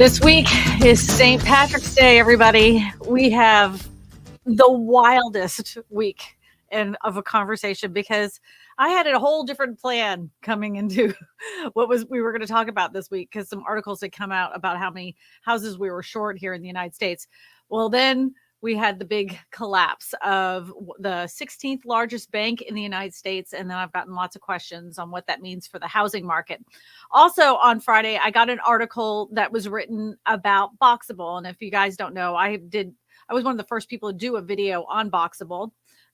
This week is St. Patrick's Day, everybody. We have the wildest week of a conversation because I had a whole different plan coming into we were going to talk about this week because some articles had come out about how many houses we were short here in the United States. Well, then we had the big collapse of the 16th largest bank in the United States. And then I've gotten lots of questions on what that means for the housing market. Also on Friday, I got an article that was written about Boxable. And if you guys don't know, I was one of the first people to do a video on Boxable.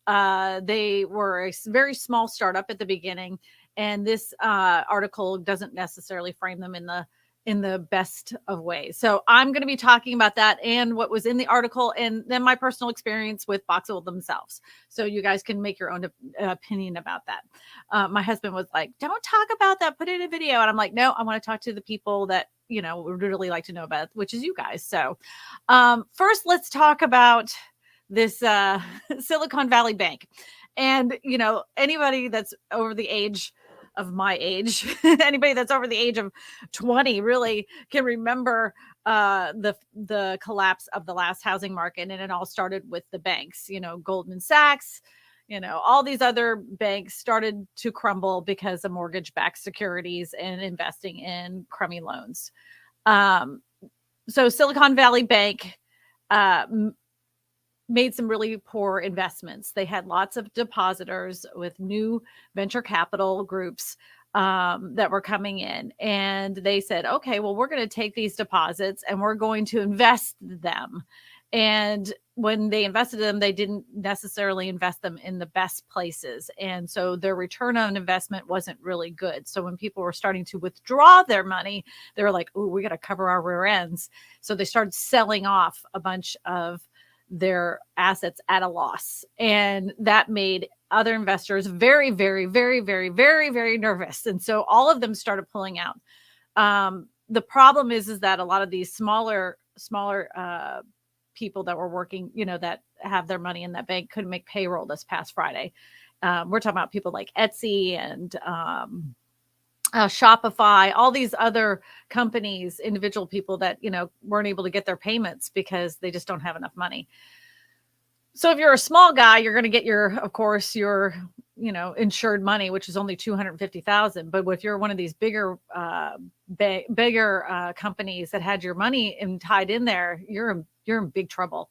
They were a very small startup at the beginning. And this article doesn't necessarily frame them in the best of ways. So I'm going to be talking about that and what was in the article and then my personal experience with Boxable themselves. So you guys can make your own opinion about that. My husband was like, don't talk about that, put it in a video. And I'm like, no, I want to talk to the people that, would really like to know about, which is you guys. So first, let's talk about this Silicon Valley Bank. And, anybody that's over the age of my age, anybody that's over the age of 20 really can remember the collapse of the last housing market. And it all started with the banks, Goldman Sachs, all these other banks started to crumble because of mortgage-backed securities and investing in crummy loans. So Silicon Valley Bank made some really poor investments. They had lots of depositors with new venture capital groups that were coming in. And they said, okay, well, we're going to take these deposits and we're going to invest them. And when they invested them, they didn't necessarily invest them in the best places. And so their return on investment wasn't really good. So when people were starting to withdraw their money, they were like, oh, we got to cover our rear ends. So they started selling off a bunch of their assets at a loss. And that made other investors very, very, very, very, very, very nervous. And so all of them started pulling out. The problem is that a lot of these smaller people that were working, that have their money in that bank couldn't make payroll this past Friday. We're talking about people like Etsy and Shopify, all these other companies, individual people that, weren't able to get their payments because they just don't have enough money. So if you're a small guy, you're going to get your insured money, which is only $250,000. But if you're one of these bigger companies that had your money tied in there, you're in big trouble.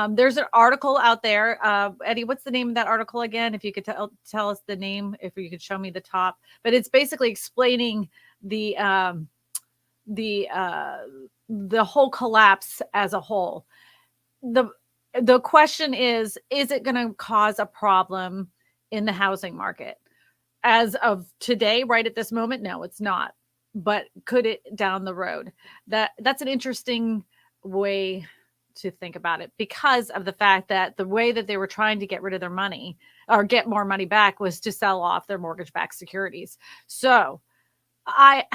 There's an article out there. Eddie, what's the name of that article again? If you could tell us the name, if you could show me the top. But it's basically explaining the whole collapse as a whole. The question is it going to cause a problem in the housing market? As of today, right at this moment, no, it's not. But could it down the road? That's an interesting way to think about it because of the fact that the way that they were trying to get rid of their money or get more money back was to sell off their mortgage-backed securities. So at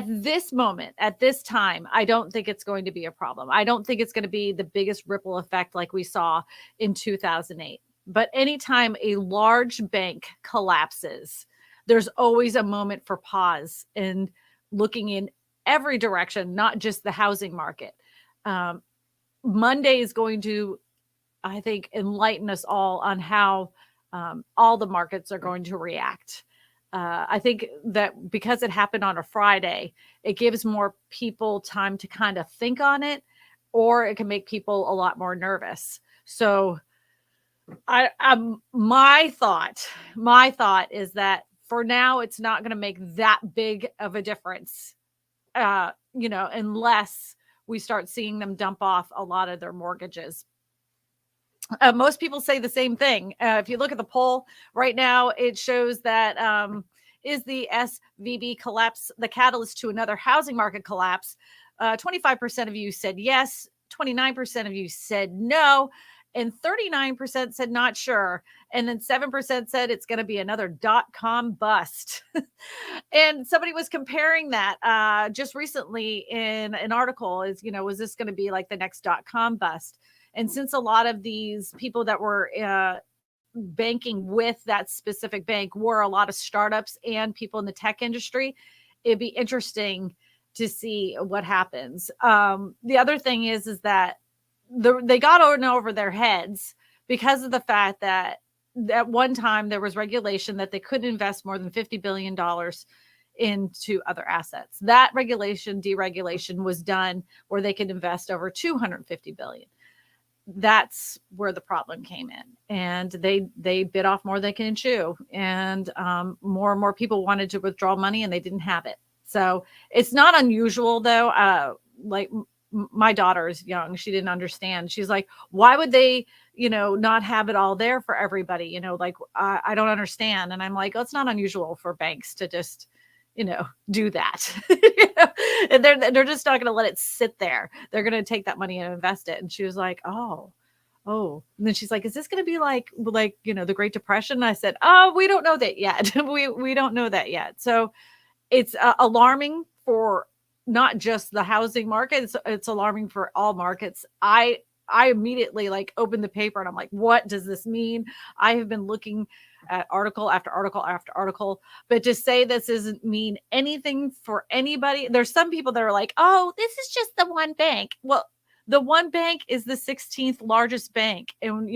this moment, at this time, I don't think it's going to be a problem. I don't think it's going to be the biggest ripple effect like we saw in 2008. But anytime a large bank collapses, there's always a moment for pause and looking in every direction, not just the housing market. Monday is going to, I think, enlighten us all on how all the markets are going to react. I think that because it happened on a Friday, it gives more people time to kind of think on it, or it can make people a lot more nervous. So my thought is that for now, it's not going to make that big of a difference, unless we start seeing them dump off a lot of their mortgages. Most people say the same thing. If you look at the poll right now, it shows that is the SVB collapse the catalyst to another housing market collapse? 25% of you said yes, 29% of you said no, and 39% said not sure. And then 7% said it's going to be another .com bust. And somebody was comparing that just recently in an article was this going to be like the next .com bust? And since a lot of these people that were banking with that specific bank were a lot of startups and people in the tech industry, it'd be interesting to see what happens. The other thing is that they got over their heads because of the fact that at one time there was regulation that they couldn't invest more than $50 billion into other assets. That deregulation was done where they could invest over $250 billion. That's where the problem came in, and they bit off more than they can chew, and more and more people wanted to withdraw money and they didn't have it. So it's not unusual though. Like my daughter is young. She didn't understand. She's like, why would they, not have it all there for everybody? Like, I don't understand. And I'm like, oh, it's not unusual for banks to just, do that. And they're just not going to let it sit there. They're going to take that money and invest it. And she was like, oh. And then she's like, is this going to be like, the Great Depression? And I said, oh, we don't know that yet. we don't know that yet. So it's alarming for not just the housing market. It's alarming for all markets. I immediately opened the paper and I'm like, what does this mean? I have been looking at article after article after article, but to say this doesn't mean anything for anybody. There's some people that are like, oh, this is just the one bank. Well, the one bank is the 16th largest bank. And,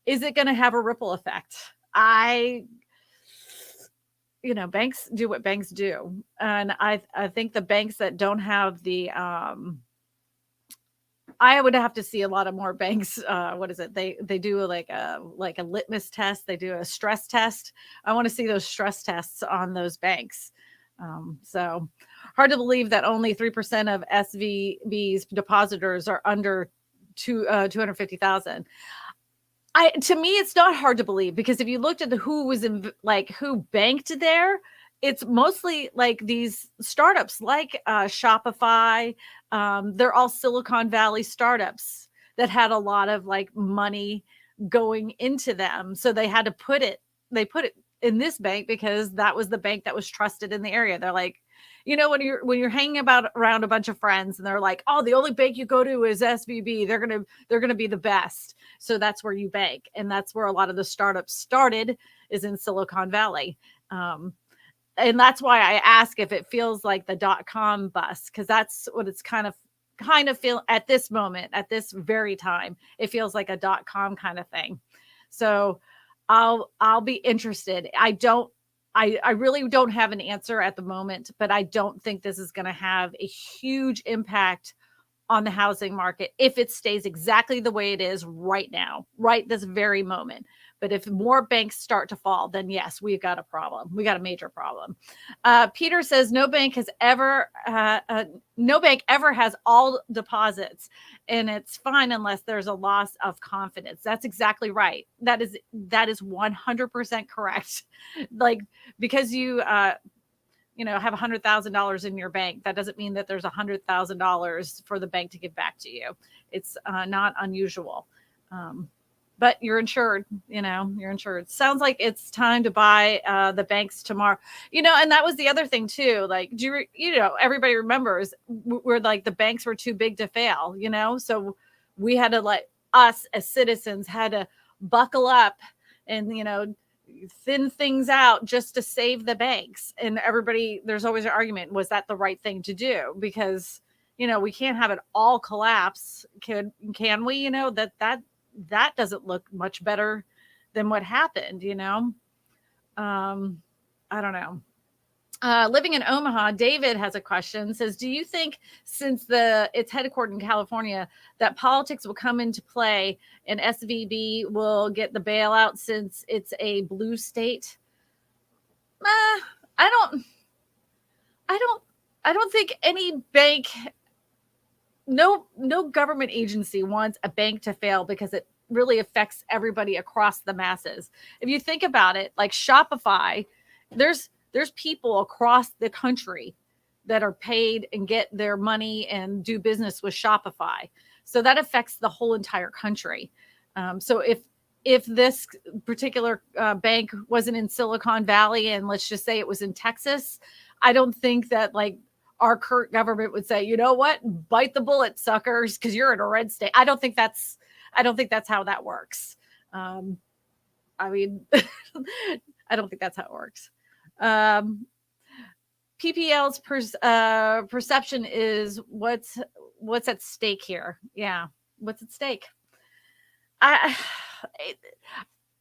is it going to have a ripple effect? Banks do what banks do. And I think the banks that don't have the, I would have to see a lot of more banks. What is it? They do like a litmus test. They do a stress test. I want to see those stress tests on those banks. So hard to believe that only 3% of SVB's depositors are under 250,000. To me, it's not hard to believe, because if you looked at who was in, who banked there, it's mostly like these startups like Shopify. They're all Silicon Valley startups that had a lot of money going into them. So they had to put it in this bank because that was the bank that was trusted in the area. They're like, when you're hanging around a bunch of friends and they're like, oh, the only bank you go to is SVB. They're going to be the best. So that's where you bank. And that's where a lot of the startups started, is in Silicon Valley. And that's why I ask if it feels like the .com bust, because that's what it's kind of feel at this moment, at this very time. It feels like a .com kind of thing. So I'll be interested. I really don't have an answer at the moment, but I don't think this is going to have a huge impact on the housing market if it stays exactly the way it is right now, right this very moment. But if more banks start to fall, then yes, we've got a problem. We got a major problem. Peter says no bank ever has all deposits, and it's fine unless there's a loss of confidence. That's exactly right. That is 100% correct. Because you have $100,000 in your bank, that doesn't mean that there's $100,000 for the bank to give back to you. It's not unusual. But you're insured, you're insured. Sounds like it's time to buy the banks tomorrow, and that was the other thing too. Everybody remembers where the banks were too big to fail, so we had to us as citizens had to buckle up and, thin things out just to save the banks. And everybody, there's always an argument. Was that the right thing to do? Because, we can't have it all collapse. Can we, that doesn't look much better than what happened, I don't know. Living in Omaha, David has a question. Says, do you think since it's headquartered in California that politics will come into play and SVB will get the bailout since it's a blue state? I don't think any bank, no government agency wants a bank to fail, because it really affects everybody across the masses. If you think about it, like Shopify, there's people across the country that are paid and get their money and do business with Shopify. So that affects the whole entire country. So if this particular bank wasn't in Silicon Valley, and let's just say it was in Texas, I don't think that our current government would say, you know what, bite the bullet, suckers, because you're in a red state. I don't think that's how that works. I don't think that's how it works. PPL's perception is what's at stake here. Yeah, what's at stake? I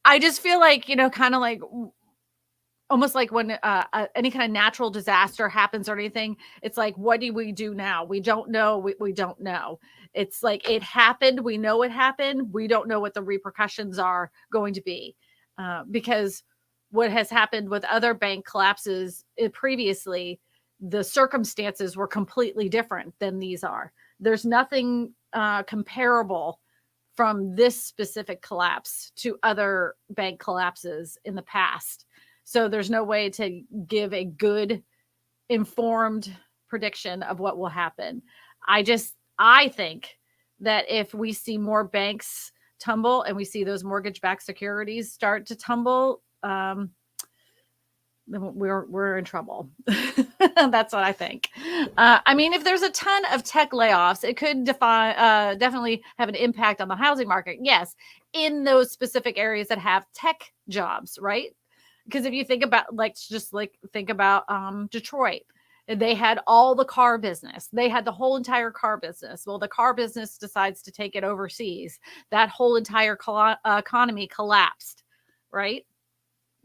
I just feel like, kind of like almost like when any kind of natural disaster happens or anything, it's like, what do we do now? We don't know. We don't know. It's like it happened. We know it happened. We don't know what the repercussions are going to be, because what has happened with other bank collapses previously, the circumstances were completely different than these are. There's nothing comparable from this specific collapse to other bank collapses in the past. So there's no way to give a good informed prediction of what will happen. I think that if we see more banks tumble and we see those mortgage-backed securities start to tumble, then we're in trouble. That's what I think. I mean, if there's a ton of tech layoffs, it could definitely have an impact on the housing market. Yes, in those specific areas that have tech jobs, right? Because if you think about Detroit, they had all the car business. They had the whole entire car business. Well, the car business decides to take it overseas. That whole entire economy collapsed, right?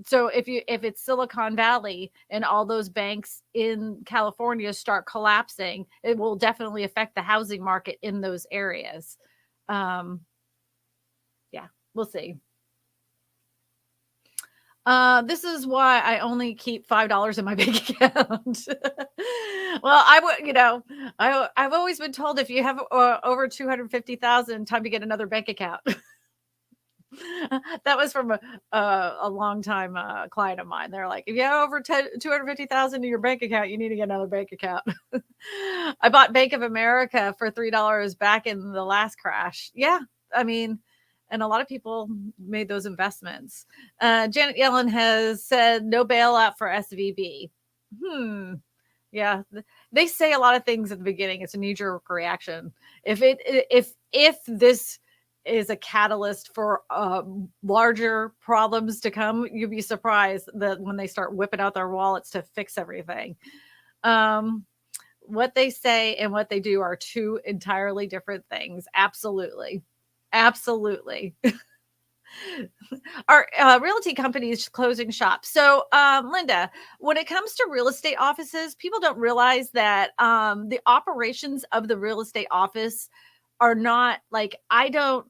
So if it's Silicon Valley and all those banks in California start collapsing, it will definitely affect the housing market in those areas. Yeah, we'll see. This is why I only keep $5 in my bank account. Well, I've always been told if you have over 250,000, time to get another bank account. That was from a long time client of mine. They're like, if you have over 250,000 in your bank account, you need to get another bank account. I bought Bank of America for $3 back in the last crash. Yeah, I mean, and a lot of people made those investments. Janet Yellen has said no bailout for SVB. Yeah, they say a lot of things at the beginning. It's a knee-jerk reaction. If this is a catalyst for larger problems to come, you'd be surprised that when they start whipping out their wallets to fix everything. What they say and what they do are two entirely different things. Absolutely. Our realty companies closing shop. So, Linda, when it comes to real estate offices, people don't realize that the operations of the real estate office are not like, I don't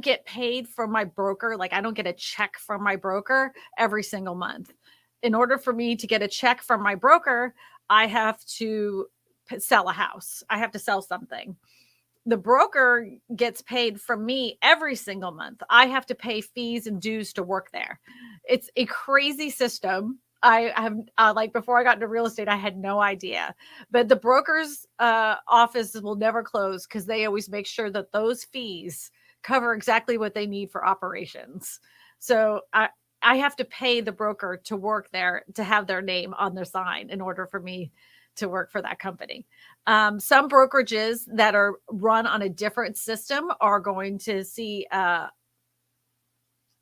get paid from my broker. Like, I don't get a check from my broker every single month. In order for me to get a check from my broker, I have to sell a house. I have to sell something. The broker gets paid from me every single month. I have to pay fees and dues to work there. It's a crazy system. I have like before I got into real estate, I had no idea. But the broker's office will never close because they always make sure that those fees cover exactly what they need for operations. So I have to pay the broker to work there to have their name on their sign in order for me to work for that company. Some brokerages that are run on a different system are going to see,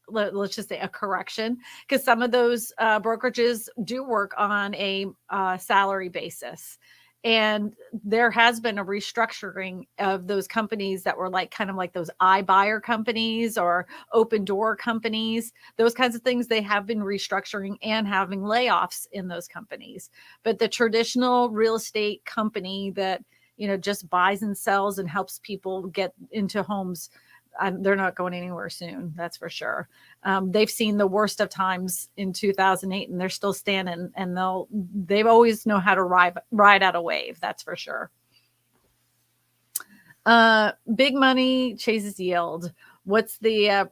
let's just say, a correction, because some of those brokerages do work on a salary basis. And there has been a restructuring of those companies that were like kind of like those iBuyer companies or open door companies, those kinds of things. They have been restructuring and having layoffs in those companies. But the traditional real estate company that, just buys and sells and helps people get into homes, they're not going anywhere soon. That's for sure. They've seen the worst of times in 2008 and they're still standing, and they've always know how to ride out a wave. That's for sure. Big money chases yield. What's the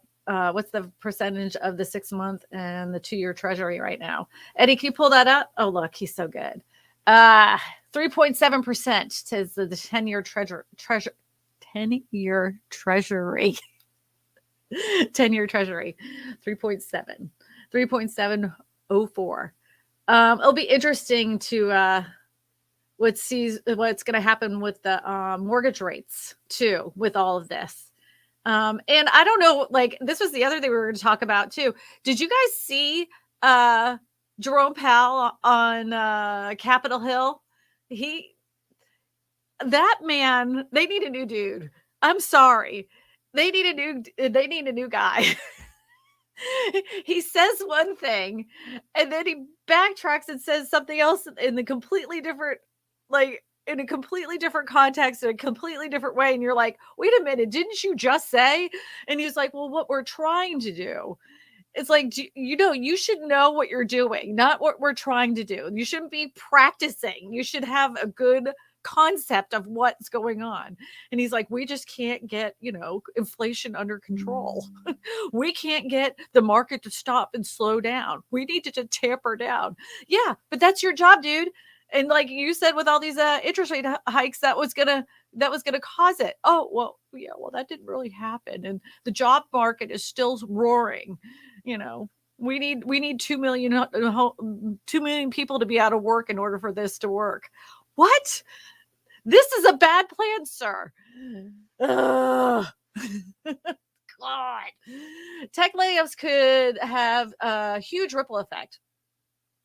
percentage of the 6-month and the 2-year treasury right now? Eddie, can you pull that up? Oh, look, he's so good. 3.7% says the 10-year treasury. 10-year treasury. 10-year treasury. 3.704. It'll be interesting to what's going to happen with the mortgage rates too with all of this. And I don't know, like, this was the other thing we were going to talk about too. Did you guys see Jerome Powell on Capitol Hill, that man, they need a new dude. I'm sorry. They need a new guy. He says one thing and then he backtracks and says something else in the completely different, like in a completely different context, in a completely different way. And you're like, wait a minute, didn't you just say? And he's like, well, what we're trying to do. It's like, you should know what you're doing, not what we're trying to do. You shouldn't be practicing. You should have a good concept of what's going on. And he's like, we just can't get, inflation under control. We can't get the market to stop and slow down. We need to tamper down. Yeah, but that's your job, dude. And like you said, with all these interest rate hikes, that was gonna cause it. Oh, well, yeah, well, that didn't really happen. And the job market is still roaring. We need 2 million people to be out of work in order for this to work. What? This is a bad plan, sir. Ugh. God. Tech layoffs could have a huge ripple effect.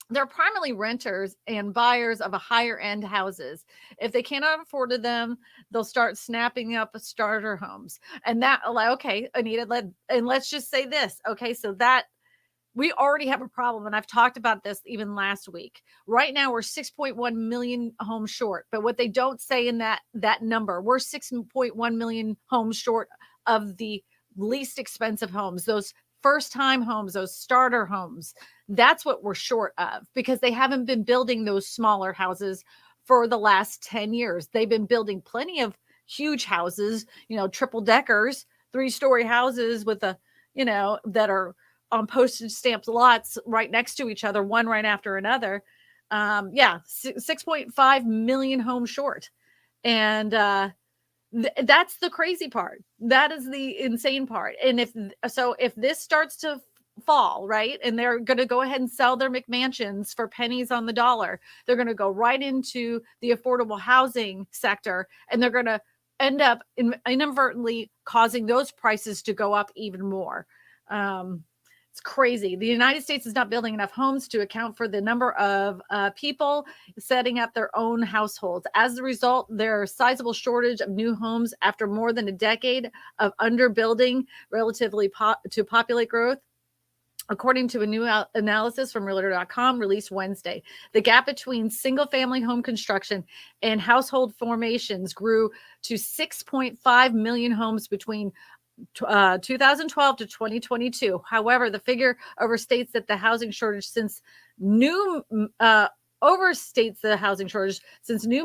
They're primarily renters and buyers of a higher end houses. If they cannot afford them, they'll start snapping up starter homes. And that, okay, Anita, and let's just say this. Okay, so that we already have a problem. And I've talked about this even last week. Right now, we're 6.1 million homes short. But what they don't say in that number, we're 6.1 million homes short of the least expensive homes, those first-time homes, those starter homes. That's what we're short of, because they haven't been building those smaller houses for the last 10 years. They've been building plenty of huge houses, triple deckers, 3-story houses with that are on postage stamped lots right next to each other, one right after another. 6.5 million homes short. And that's the crazy part. That is the insane part. And if this starts to fall, right, and they're going to go ahead and sell their McMansions for pennies on the dollar, they're going to go right into the affordable housing sector, and they're going to end up inadvertently causing those prices to go up even more. It's crazy. The United States is not building enough homes to account for the number of people setting up their own households. As a result, there's a sizable shortage of new homes after more than a decade of underbuilding relatively to populate growth. According to a new analysis from realtor.com released Wednesday, the gap between single-family home construction and household formations grew to 6.5 million homes between 2012 to 2022. However, the figure overstates that the housing shortage since new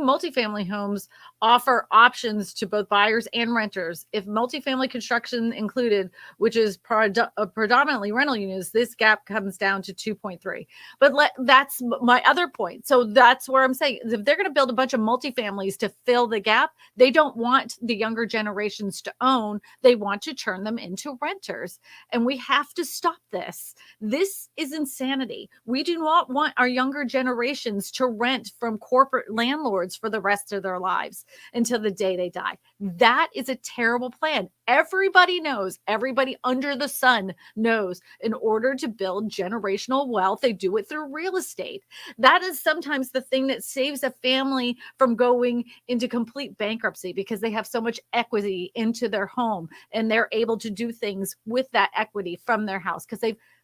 multifamily homes offer options to both buyers and renters. If multifamily construction included, which is predominantly rental units, this gap comes down to 2.3. But that's my other point. So that's where I'm saying, if they're going to build a bunch of multifamilies to fill the gap, they don't want the younger generations to own. They want to turn them into renters. And we have to stop this. This is insanity. We do not want our younger generations to rent from corporate landlords for the rest of their lives until the day they die. That is a terrible plan. Everybody knows, everybody under the sun knows, in order to build generational wealth, they do it through real estate. That is sometimes the thing that saves a family from going into complete bankruptcy, because they have so much equity into their home and they're able to do things with that equity from their house because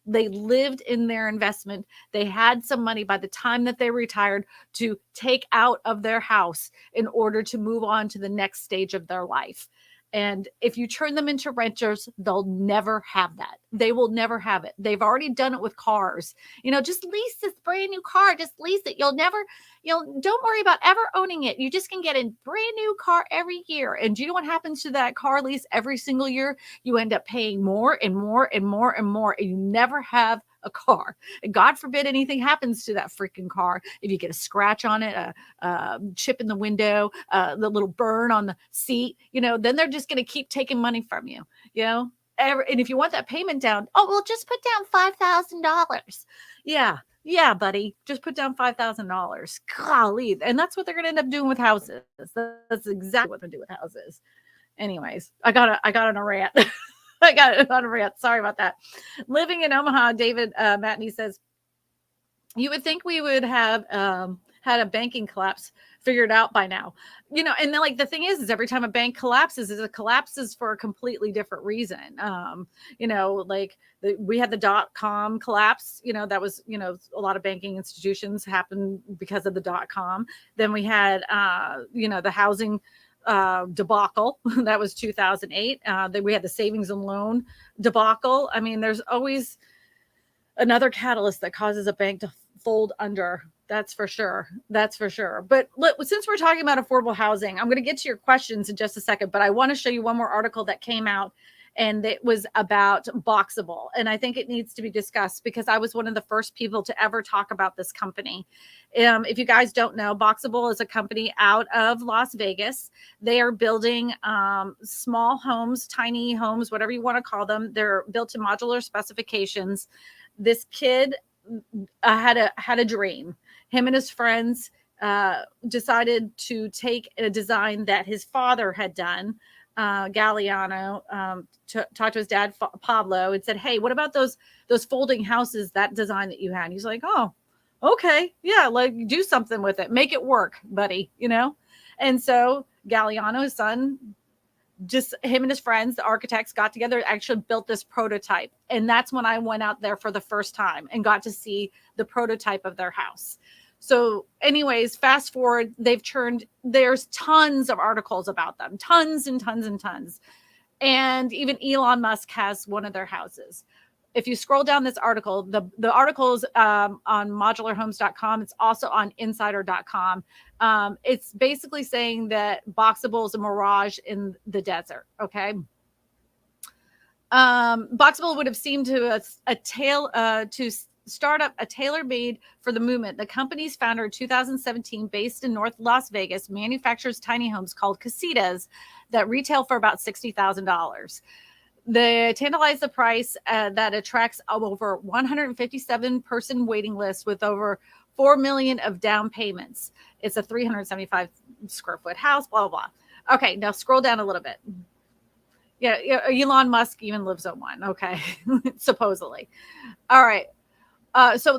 they lived in their investment. They had some money by the time that they retired to take out of their house in order to move on to the next stage of their life. And if you turn them into renters, they'll never have that. They will never have it. They've already done it with cars. Just lease this brand new car. Just lease it. Don't worry about ever owning it. You just can get a brand new car every year. And do you know what happens to that car lease every single year? You end up paying more and more and more and more, and you never have a car. And God forbid anything happens to that freaking car. If you get a scratch on it, a chip in the window, the little burn on the seat, then they're just going to keep taking money from you, and if you want that payment down, well, just put down $5,000. Yeah, buddy, just put down $5,000. Golly. And that's what they're going to end up doing with houses. That's exactly what they're going to do with houses. Anyways, I got on a rant. I got it on a rant. Sorry about that. Living in Omaha, David Matney says, You would think we would have had a banking collapse figured out by now, and then like the thing is every time a bank collapses, it collapses for a completely different reason. Like we had the dot-com collapse, that was, a lot of banking institutions happened because of the dot-com. Then we had, the housing debacle that was 2008. Then we had the savings and loan debacle. I mean, there's always another catalyst that causes a bank to fold under. That's for sure. But look, since we're talking about affordable housing, I'm going to get to your questions in just a second, but I want to show you one more article that came out, and it was about Boxable. And I think it needs to be discussed because I was one of the first people to ever talk about this company. If you guys don't know, Boxable is a company out of Las Vegas. They are building small homes, tiny homes, whatever you want to call them. They're built to modular specifications. This kid had a dream. Him and his friends decided to take a design that his father had done, Galliano, talked to his dad, Pablo, and said, "Hey, what about those folding houses, that design that you had?" And he's like, "Oh, okay, yeah, like do something with it, make it work, buddy," And so Galliano, his son, just him and his friends, the architects, got together, actually built this prototype. And that's when I went out there for the first time and got to see the prototype of their house. So anyways, fast forward, there's tons of articles about them, tons and tons and tons. And even Elon Musk has one of their houses. If you scroll down this article, the article's on modularhomes.com. It's also on insider.com. It's basically saying that Boxable is a mirage in the desert. Okay. Boxable would have seemed to start up a tailor-made for the movement. The company's founder in 2017, based in North Las Vegas, manufactures tiny homes called casitas that retail for about $60,000. They tantalize the price that attracts over 157 person waiting list with over 4 million of down payments. It's a 375 square foot house, blah, blah, blah. Okay, now scroll down a little bit. Yeah, Elon Musk even lives on one. Okay, supposedly. All right. So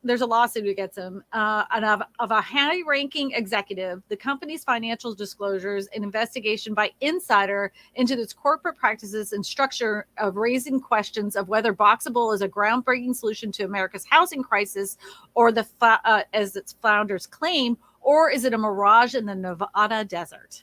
there's a lawsuit against him of a high-ranking executive, the company's financial disclosures, an investigation by Insider into its corporate practices and structure of raising questions of whether Boxable is a groundbreaking solution to America's housing crisis, or as its founders claim, or is it a mirage in the Nevada desert?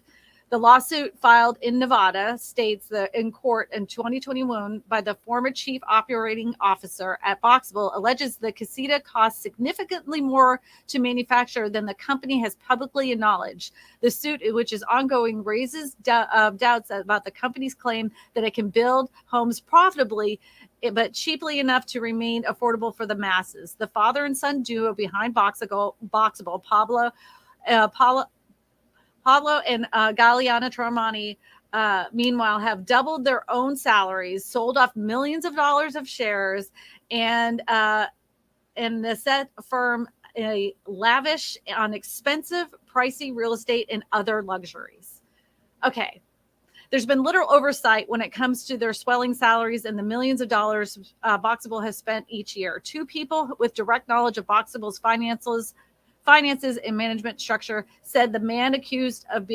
The lawsuit filed in Nevada states that in court in 2021 by the former chief operating officer at Boxable alleges the casita costs significantly more to manufacture than the company has publicly acknowledged. The suit, which is ongoing, raises doubts about the company's claim that it can build homes profitably but cheaply enough to remain affordable for the masses. The father and son duo behind Boxable, Pablo and Galliana Tramonti, meanwhile, have doubled their own salaries, sold off millions of dollars of shares, and the set firm a lavish on expensive, pricey real estate and other luxuries. Okay. There's been little oversight when it comes to their swelling salaries and the millions of dollars Boxable has spent each year. Two people with direct knowledge of Boxable's finances and management structure said the man accused of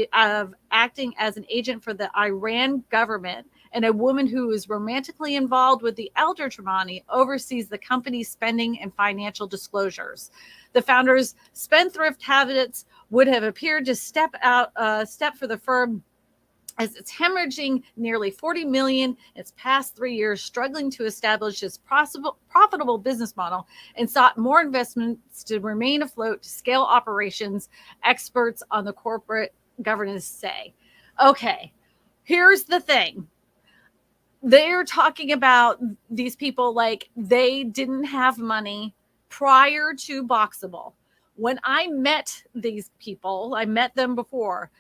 acting as an agent for the Iran government and a woman who is romantically involved with the elder Tremonti oversees the company's spending and financial disclosures. The founders' spendthrift habits would have appeared to step for the firm as it's hemorrhaging nearly $40 million its past 3 years, struggling to establish its profitable business model, and sought more investments to remain afloat to scale operations, experts on the corporate governance say. Okay, here's the thing. They're talking about these people like they didn't have money prior to Boxable. When I met these people, I met them before,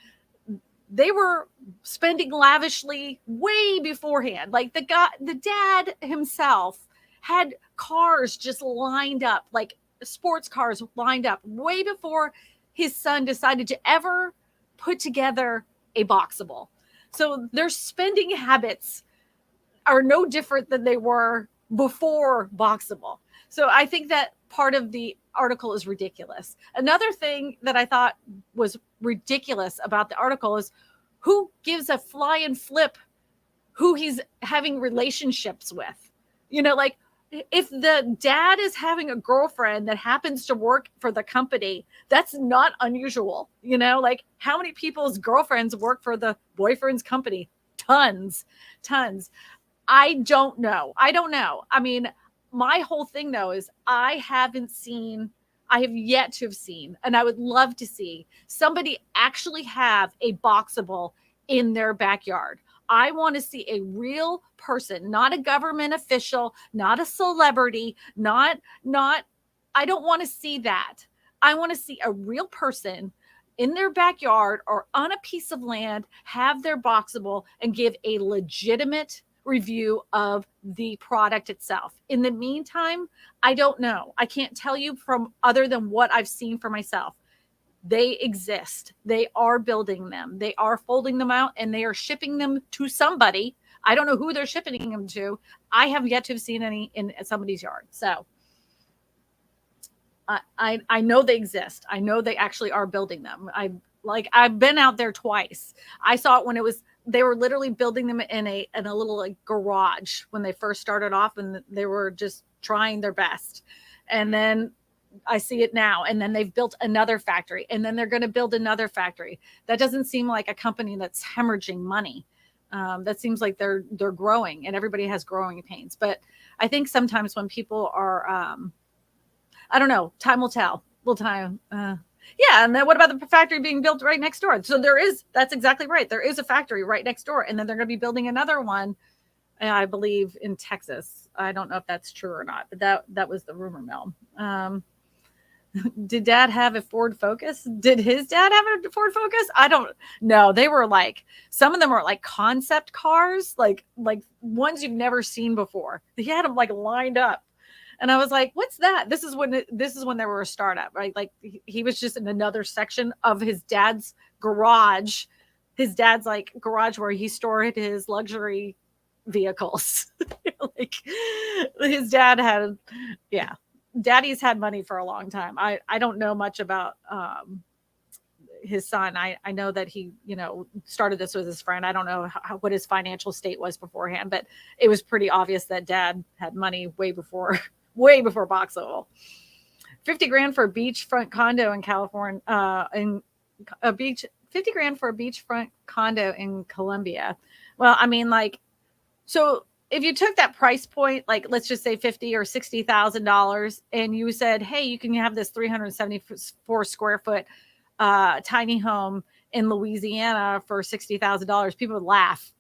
they were spending lavishly way beforehand. Like the dad himself had cars just lined up, like sports cars lined up way before his son decided to ever put together a Boxable. So their spending habits are no different than they were before Boxable. So I think that part of the article is ridiculous. Another thing that I thought was ridiculous about the article is who gives a fly and flip who he's having relationships with. Like if the dad is having a girlfriend that happens to work for the company, that's not unusual. Like how many people's girlfriends work for the boyfriend's company? Tons. I don't know. I mean, my whole thing though is I have yet to have seen, and I would love to see somebody actually have a boxable in their backyard. I want to see a real person, not a government official, not a celebrity, I don't want to see that. I want to see a real person in their backyard or on a piece of land, have their boxable and give a legitimate review of the product itself. In the meantime, I don't know. I can't tell you from other than what I've seen for myself. They exist. They are building them. They are folding them out and they are shipping them to somebody. I don't know who they're shipping them to. I have yet to have seen any in somebody's yard. So I know they exist. I know they actually are building them. I've been out there twice. I saw it when they were literally building them in a little like garage when they first started off, and they were just trying their best. And then I see it now. And then they've built another factory, and then they're going to build another factory. That doesn't seem like a company that's hemorrhaging money. That seems like they're growing, and everybody has growing pains. But I think sometimes when people are, I don't know, time will tell. Yeah. And then what about the factory being built right next door? So that's exactly right. There is a factory right next door, and then they're going to be building another one, I believe, in Texas. I don't know if that's true or not, but that was the rumor mill. Did dad have a Ford Focus? Did his dad have a Ford Focus? I don't know. They were like, some of them were like concept cars, like ones you've never seen before. He had them like lined up. And I was like, what's that? This is when they were a startup, right? Like he was just in another section of his dad's garage. His dad's like garage where he stored his luxury vehicles. Like his dad had, yeah. Daddy's had money for a long time. I don't know much about his son. I know that he, started this with his friend. I don't know what his financial state was beforehand, but it was pretty obvious that dad had money way before Boxable. $50,000 for a beachfront condo in California, $50,000 for a beachfront condo in Colombia. Well, I mean, so if you took that price point, like let's just say $50,000 or $60,000, and you said, hey, you can have this 374 square foot tiny home in Louisiana for $60,000, people would laugh.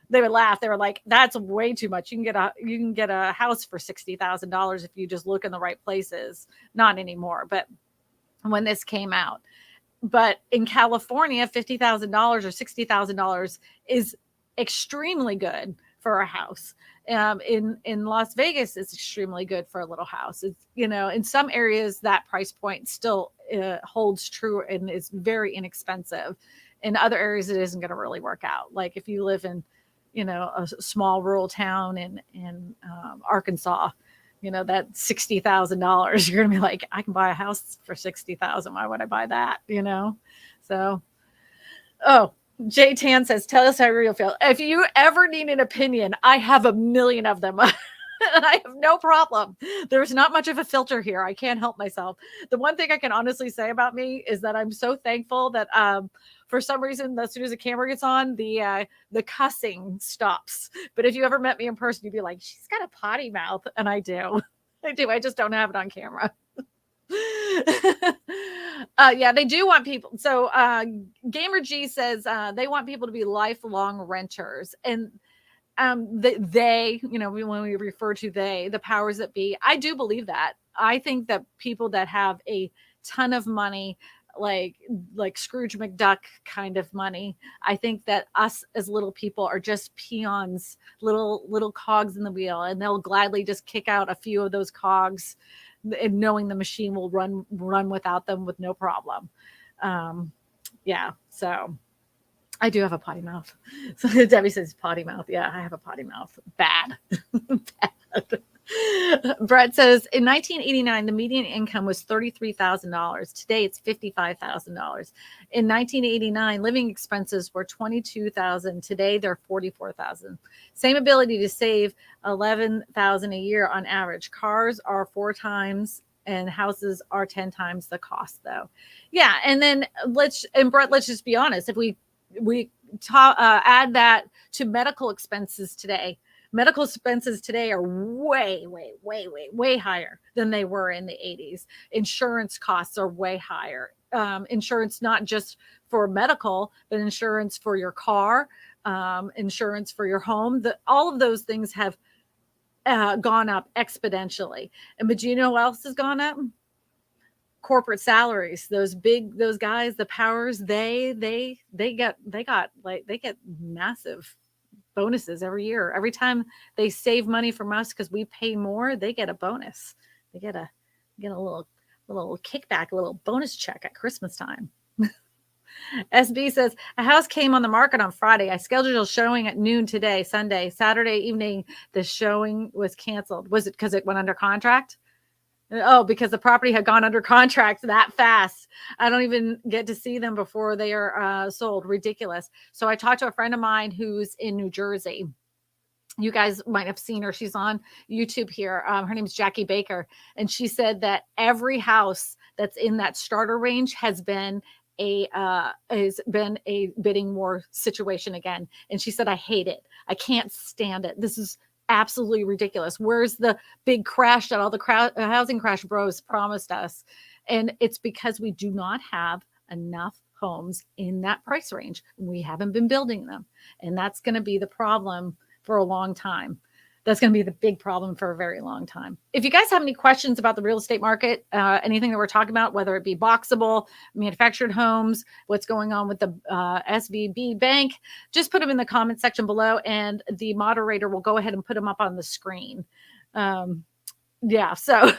They would laugh. They were like, that's way too much. You can get a house for $60,000 if you just look in the right places. Not anymore, but when this came out. But in California, $50,000 or $60,000 is extremely good for a house. In Las Vegas, it's extremely good for a little house. It's, in some areas that price point still holds true and is very inexpensive. In other areas, it isn't going to really work out. Like if you live in, a small rural town in Arkansas, that $60,000, you're going to be like, I can buy a house for $60,000. Why would I buy that? So, Jay Tan says, tell us how you feel. If you ever need an opinion, I have a million of them. And I have no problem. There's not much of a filter here. I can't help myself. The one thing I can honestly say about me is that I'm so thankful that for some reason, as soon as the camera gets on, the cussing stops. But if you ever met me in person, you'd be like, she's got a potty mouth. And I do. I just don't have it on camera. Yeah, they do want people. So Gamer G says they want people to be lifelong renters. And they, when we refer to the powers that be, I do believe that. I think that people that have a ton of money, like Scrooge McDuck kind of money, I think that us as little people are just peons, little cogs in the wheel, and they'll gladly just kick out a few of those cogs, and knowing the machine will run without them with no problem. Yeah, so I do have a potty mouth. So Debbie says potty mouth. Yeah, I have a potty mouth. Bad. Bad. Brett says in 1989, the median income was $33,000. Today it's $55,000. In 1989, living expenses were $22,000. Today they're $44,000. Same ability to save $11,000 a year on average. Cars are 4 times and houses are 10 times the cost, though. Yeah, and then Brett, let's just be honest. If we add that to medical expenses today. Medical expenses today are way, way, way, way, way higher than they were in the 80s. Insurance costs are way higher. Insurance, not just for medical, but insurance for your car, insurance for your home. All of those things have gone up exponentially. But do you know what else has gone up? Corporate salaries. Those guys, the powers, they get massive bonuses every year. Every time they save money from us because we pay more, they get a bonus. They get a little kickback, a little bonus check at Christmas time. SB says a house came on the market on Friday. I scheduled a showing at noon today, Sunday. Saturday evening, the showing was canceled. Was it because it went under contract? Oh, because the property had gone under contract that fast. I don't even get to see them before they are sold. Ridiculous. So I talked to a friend of mine who's in New Jersey. You guys might have seen her. She's on YouTube here. Her name is Jackie Baker. And she said that every house that's in that starter range has been a bidding war situation again. And she said, I hate it. I can't stand it. This is absolutely ridiculous. Where's the big crash that all the housing crash bros promised us? And it's because we do not have enough homes in that price range. We haven't been building them. And that's going to be the problem for a long time. That's going to be the big problem for a very long time. If you guys have any questions about the real estate market, anything that we're talking about, whether it be boxable, manufactured homes, what's going on with the SVB bank, just put them in the comment section below and the moderator will go ahead and put them up on the screen. Yeah, so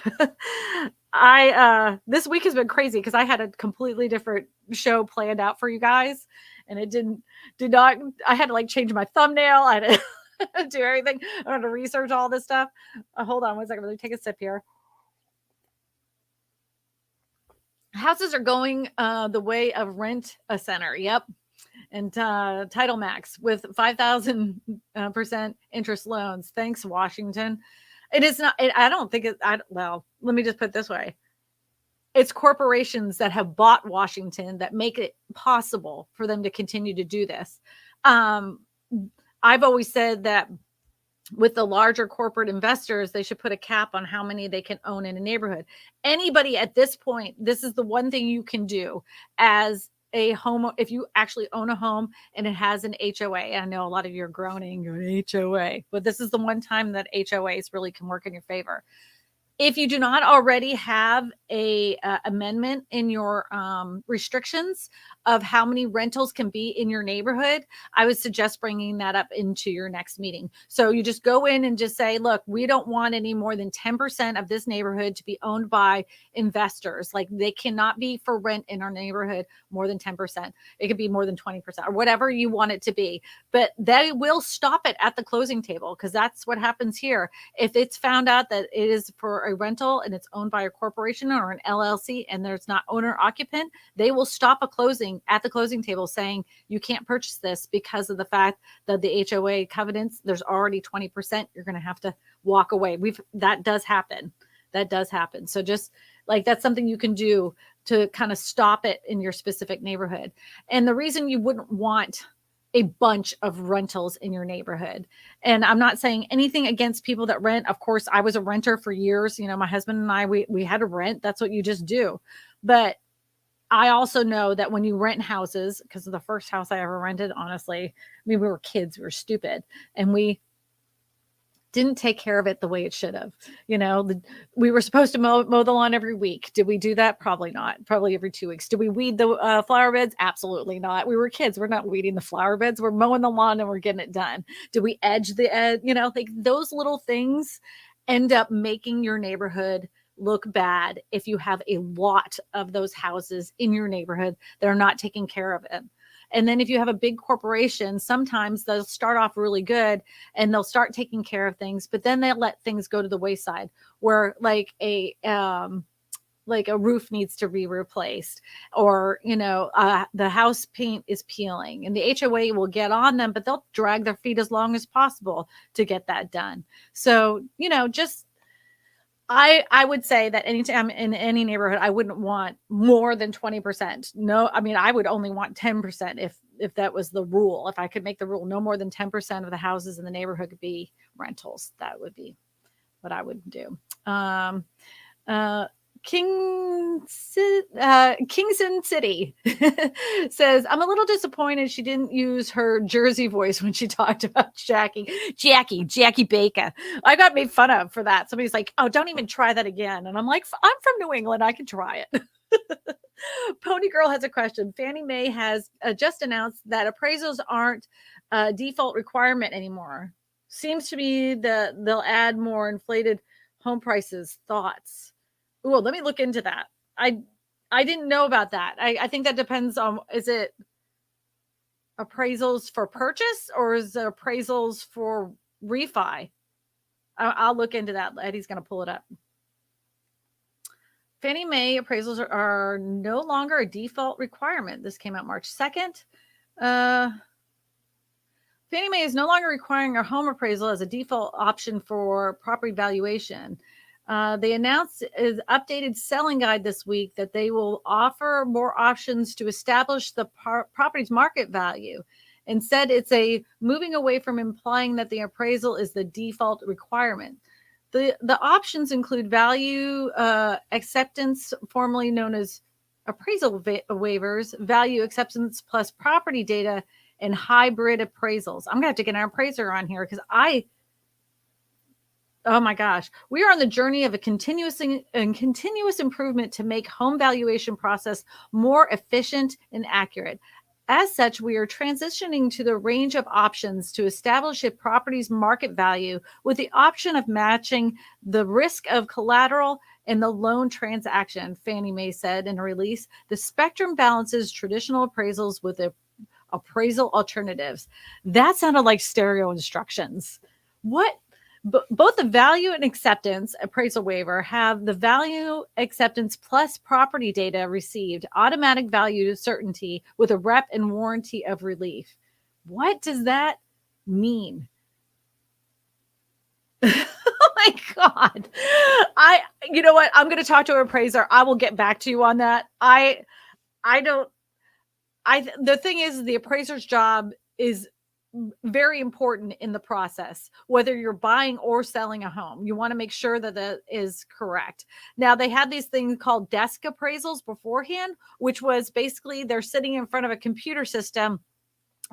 this week has been crazy because I had a completely different show planned out for you guys and it did not, I had to like change my thumbnail. I had to do everything. I had to research all this stuff. Hold on one second. Let me take a sip here. Houses are going the way of Rent a Center. Yep. And Title Max with 5,000% interest loans. Thanks, Washington. It is not, I don't think it, well, let me just put it this way. It's corporations that have bought Washington that make it possible for them to continue to do this. I've always said that with the larger corporate investors, they should put a cap on how many they can own in a neighborhood. Anybody at this point, this is the one thing you can do as a home. If you actually own a home and it has an HOA, I know a lot of you are groaning, HOA, but this is the one time that HOAs really can work in your favor. If you do not already have a amendment in your restrictions of how many rentals can be in your neighborhood, I would suggest bringing that up into your next meeting. So you just go in and just say, look, we don't want any more than 10% of this neighborhood to be owned by investors. Like they cannot be for rent in our neighborhood more than 10%. It could be more than 20% or whatever you want it to be. But they will stop it at the closing table because that's what happens here. If it's found out that it is for a rental and it's owned by a corporation or an LLC and there's not owner occupant, they will stop a closing at the closing table saying you can't purchase this because of the fact that the HOA covenants, there's already 20%. You're going to have to walk away. That does happen. That does happen. So just like that's something you can do to kind of stop it in your specific neighborhood. And the reason you wouldn't want a bunch of rentals in your neighborhood. And I'm not saying anything against people that rent. Of course, I was a renter for years. You know, my husband and I, we had to rent. That's what you just do. But I also know that when you rent houses, because the first house I ever rented, honestly, I mean, we were kids, we were stupid. And we didn't take care of it the way it should have. You know, we were supposed to mow the lawn every week. Did we do that? Probably not. Probably every 2 weeks. Did we weed the flower beds? Absolutely not. We were kids. We're not weeding the flower beds. We're mowing the lawn and we're getting it done. Did we edge the edge? You know, like those little things end up making your neighborhood look bad if you have a lot of those houses in your neighborhood that are not taking care of it. And then if you have a big corporation, sometimes they'll start off really good and they'll start taking care of things, but then they'll let things go to the wayside where like a roof needs to be replaced, or the house paint is peeling, and the HOA will get on them, but they'll drag their feet as long as possible to get that done. So just I would say that anytime in any neighborhood, I wouldn't want more than 20%. No, I mean, I would only want 10% if that was the rule. If I could make the rule no more than 10% of the houses in the neighborhood could be rentals, that would be what I would do. Kingston City says, I'm a little disappointed she didn't use her Jersey voice when she talked about Jackie Baker. I got made fun of for that. Somebody's like, oh, don't even try that again. And I'm like, I'm from New England. I can try it. Pony Girl has a question. Fannie Mae has just announced that appraisals aren't a default requirement anymore. Seems to be they'll add more inflated home prices. Thoughts? Well, let me look into that. I didn't know about that. I think that depends on, is it appraisals for purchase or is it appraisals for refi? I'll look into that. Eddie's going to pull it up. Fannie Mae appraisals are no longer a default requirement. This came out March 2nd. Fannie Mae is no longer requiring a home appraisal as a default option for property valuation. They announced an updated selling guide this week that they will offer more options to establish the property's market value. Instead, it's a moving away from implying that the appraisal is the default requirement. The options include value acceptance, formerly known as appraisal waivers, value acceptance plus property data, and hybrid appraisals. I'm going to have to get an appraiser on here because oh my gosh, we are on the journey of a continuous improvement to make home valuation process more efficient and accurate. As such, we are transitioning to the range of options to establish a property's market value with the option of matching the risk of collateral in the loan transaction, Fannie Mae said in a release. The spectrum balances traditional appraisals with appraisal alternatives. That sounded like stereo instructions. What? Both the value and acceptance appraisal waiver have the value acceptance plus property data received, automatic value certainty with a rep and warranty of relief. What does that mean? Oh my God. You know what? I'm going to talk to an appraiser. I will get back to you on that. The thing is, the appraiser's job is very important in the process, whether you're buying or selling a home. You want to make sure that that is correct. Now, they had these things called desk appraisals beforehand, which was basically they're sitting in front of a computer system.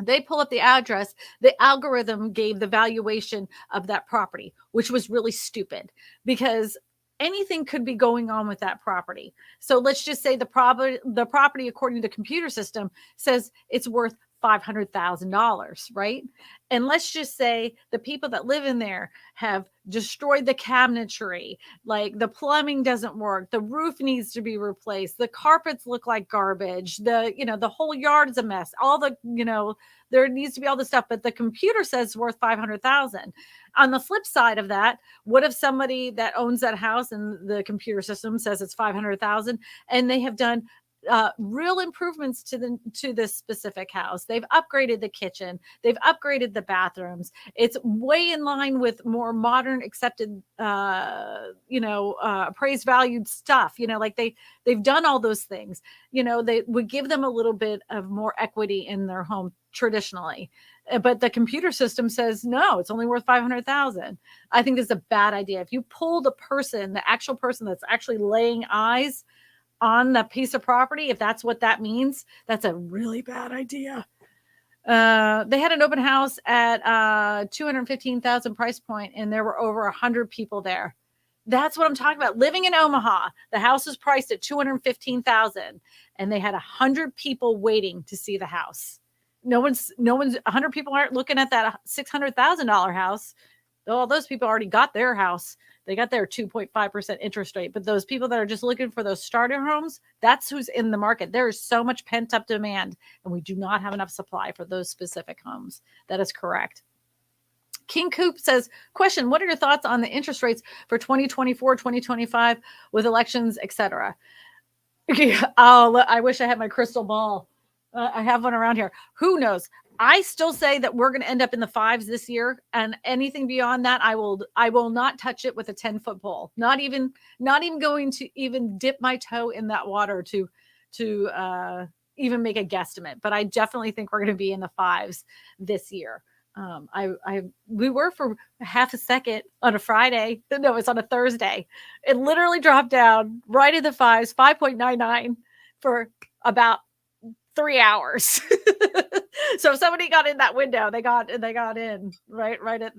They pull up the address, the algorithm gave the valuation of that property, which was really stupid because anything could be going on with that property. So let's just say the property, according to the computer system, says it's worth $500,000, right? And let's just say the people that live in there have destroyed the cabinetry, like the plumbing doesn't work, the roof needs to be replaced, the carpets look like garbage, the whole yard is a mess, there needs to be all this stuff, but the computer says it's worth $500,000. On the flip side of that, what if somebody that owns that house and the computer system says it's $500,000 and they have done real improvements to this specific house? They've upgraded the kitchen, they've upgraded the bathrooms. It's way in line with more modern, accepted, appraised valued stuff. Like they've done all those things. They would give them a little bit of more equity in their home traditionally, but the computer system says no, it's only worth $500,000. I think this is a bad idea. If you pull the actual person that's actually laying eyes on the piece of property, if that's what that means, that's a really bad idea. They had an open house at 215,000 price point, and there were over 100 people there. That's what I'm talking about. Living in Omaha, the house is priced at 215,000, and they had 100 people waiting to see the house. No one's 100 people aren't looking at that $600,000 house. All those people already got their house. They got their 2.5% interest rate. But those people that are just looking for those starter homes, that's who's in the market. There is so much pent up demand, and we do not have enough supply for those specific homes. That is correct. King Coop says, question, what are your thoughts on the interest rates for 2024, 2025 with elections, etc.? Oh, I wish I had my crystal ball. I have one around here. Who knows? I still say that we're going to end up in the 5s this year, and anything beyond that, I will not touch it with a 10-foot pole. Not even going to even dip my toe in that water to even make a guesstimate. But I definitely think we're going to be in the 5s this year. We were for half a second on a Friday. No, it's on a Thursday. It literally dropped down right in the 5s, 5.99 for about 3 hours. So if somebody got in that window, they got in right at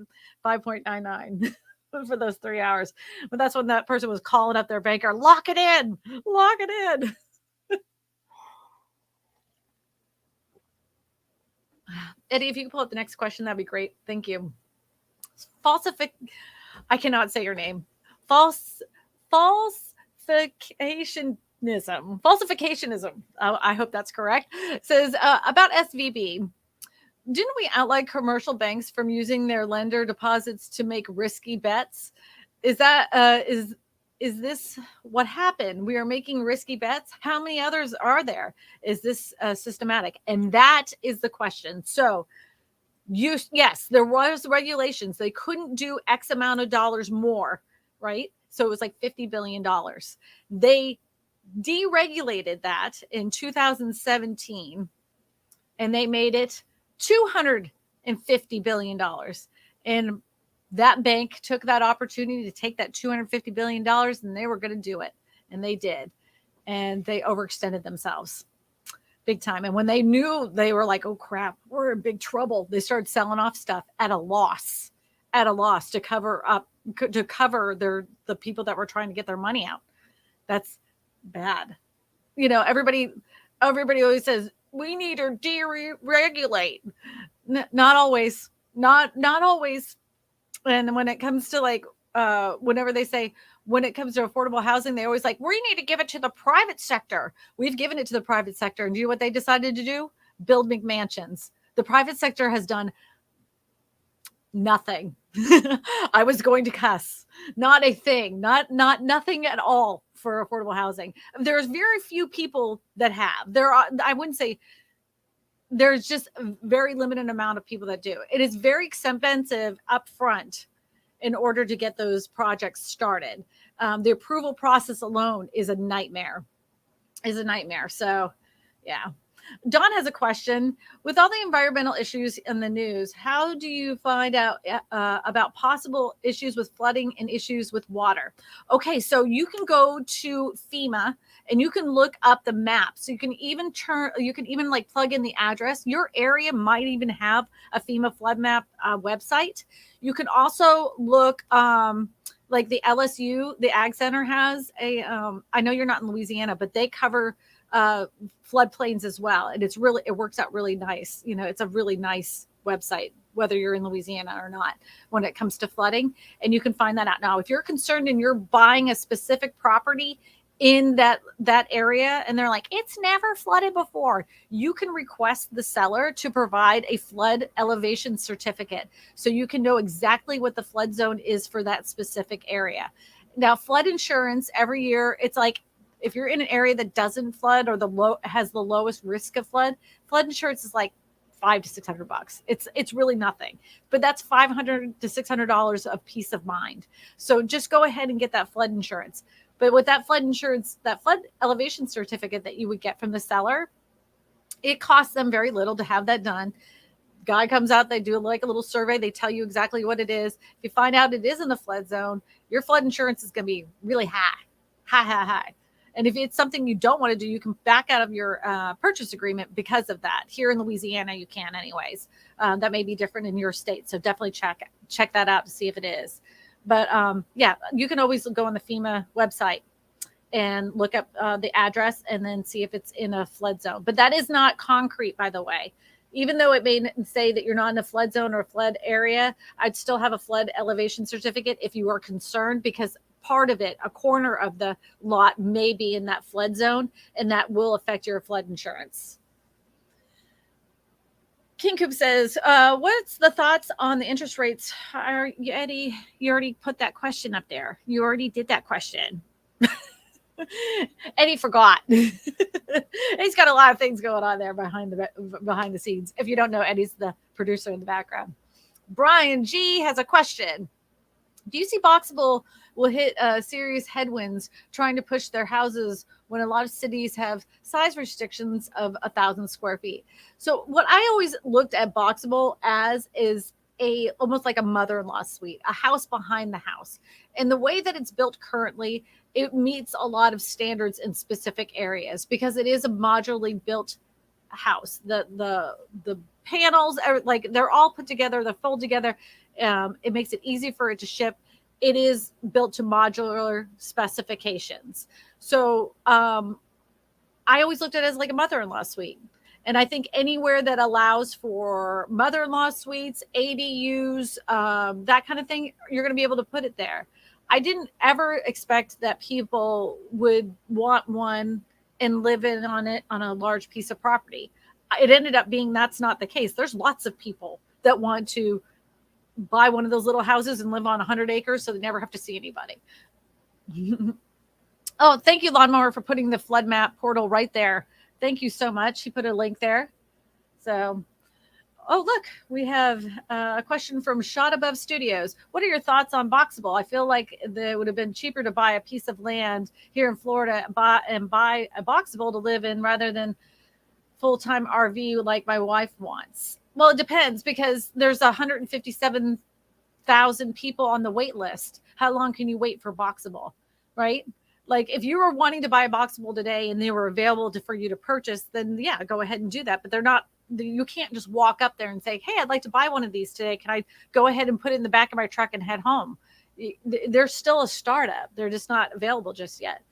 5.99 for those 3 hours. But that's when that person was calling up their banker, lock it in. Eddie, if you can pull up the next question, that'd be great. Thank you. I cannot say your name. Falsificationism. I hope that's correct. It says about SVB. Didn't we outline commercial banks from using their lender deposits to make risky bets? Is that is this what happened? We are making risky bets. How many others are there? Is this systematic? And that is the question. So yes, there was regulations. They couldn't do X amount of dollars more, right? So it was like $50 billion. They deregulated that in 2017, and they made it $250 billion. And that bank took that opportunity to take that $250 billion, and they were going to do it. And they did. And they overextended themselves big time. And when they knew, they were like, oh crap, we're in big trouble. They started selling off stuff at a loss to cover the people that were trying to get their money out. That's bad. Everybody always says we need to deregulate. Not always. Not always. And when it comes to whenever they say, when it comes to affordable housing, they always like, we need to give it to the private sector. We've given it to the private sector. And do you know what they decided to do? Build McMansions. The private sector has done nothing. I was going to cuss. Not a thing. Nothing at all for affordable housing. There's very few people that have. I wouldn't say, there's just a very limited amount of people that do. It is very expensive up front in order to get those projects started. The approval process alone is a nightmare. So, yeah. Dawn has a question. With all the environmental issues in the news, how do you find out about possible issues with flooding and issues with water? Okay, so you can go to FEMA and you can look up the maps. You can even plug in the address. Your area might even have a FEMA flood map website. You can also look like the LSU, the Ag Center has I know you're not in Louisiana, but they cover floodplains as well. And it works out really nice. It's a really nice website, whether you're in Louisiana or not, when it comes to flooding. And you can find that out. Now, if you're concerned and you're buying a specific property in that area and they're like, it's never flooded before, you can request the seller to provide a flood elevation certificate. So you can know exactly what the flood zone is for that specific area. Now, flood insurance every year, it's like, if you're in an area that doesn't flood or has the lowest risk of flood insurance is like $500 to $600. It's really nothing, but that's $500 to $600 of peace of mind. So just go ahead and get that flood insurance. But with that flood insurance, that flood elevation certificate that you would get from the seller, it costs them very little to have that done. Guy comes out, they do like a little survey. They tell you exactly what it is. If you find out it is in the flood zone, your flood insurance is going to be really high. And if it's something you don't want to do, you can back out of your purchase agreement because of that. Here in Louisiana, you can anyways. That may be different in your state. So definitely check that out to see if it is. But yeah, you can always go on the FEMA website and look up the address and then see if it's in a flood zone. But that is not concrete, by the way. Even though it may say that you're not in a flood zone or a flood area, I'd still have a flood elevation certificate if you are concerned, because part of it, a corner of the lot, may be in that flood zone, and that will affect your flood insurance. King Coop says, what's the thoughts on the interest rates? Eddie, you already put that question up there. You already did that question. Eddie forgot. He's got a lot of things going on there behind the scenes. If you don't know, Eddie's the producer in the background. Brian G has a question. Do you see Boxable will hit serious headwinds trying to push their houses when a lot of cities have size restrictions of 1,000 square feet? So what I always looked at Boxable as is almost like a mother-in-law suite, a house behind the house. And the way that it's built currently, it meets a lot of standards in specific areas because it is a modularly built house. The panels are like, they're all put together, they're folded together. It makes it easy for it to ship. It is built to modular specifications. So I always looked at it as like a mother-in-law suite. And I think anywhere that allows for mother-in-law suites, ADUs, that kind of thing, you're going to be able to put it there. I didn't ever expect that people would want one and live in on it on a large piece of property. It ended up being that's not the case. There's lots of people that want to buy one of those little houses and live on 100 acres so they never have to see anybody. Oh, thank you, Lawnmower, for putting the flood map portal right there. Thank you so much. He put a link there. So, oh, look, we have a question from Shot Above Studios. What are your thoughts on Boxable? I feel like it would have been cheaper to buy a piece of land here in Florida and buy a Boxable to live in rather than full-time RV like my wife wants. Well, it depends because there's 157,000 people on the wait list. How long can you wait for Boxable, right? Like if you were wanting to buy a Boxable today and they were available for you to purchase, then yeah, go ahead and do that. But they're not, you can't just walk up there and say, hey, I'd like to buy one of these today. Can I go ahead and put it in the back of my truck and head home? They're still a startup. They're just not available just yet.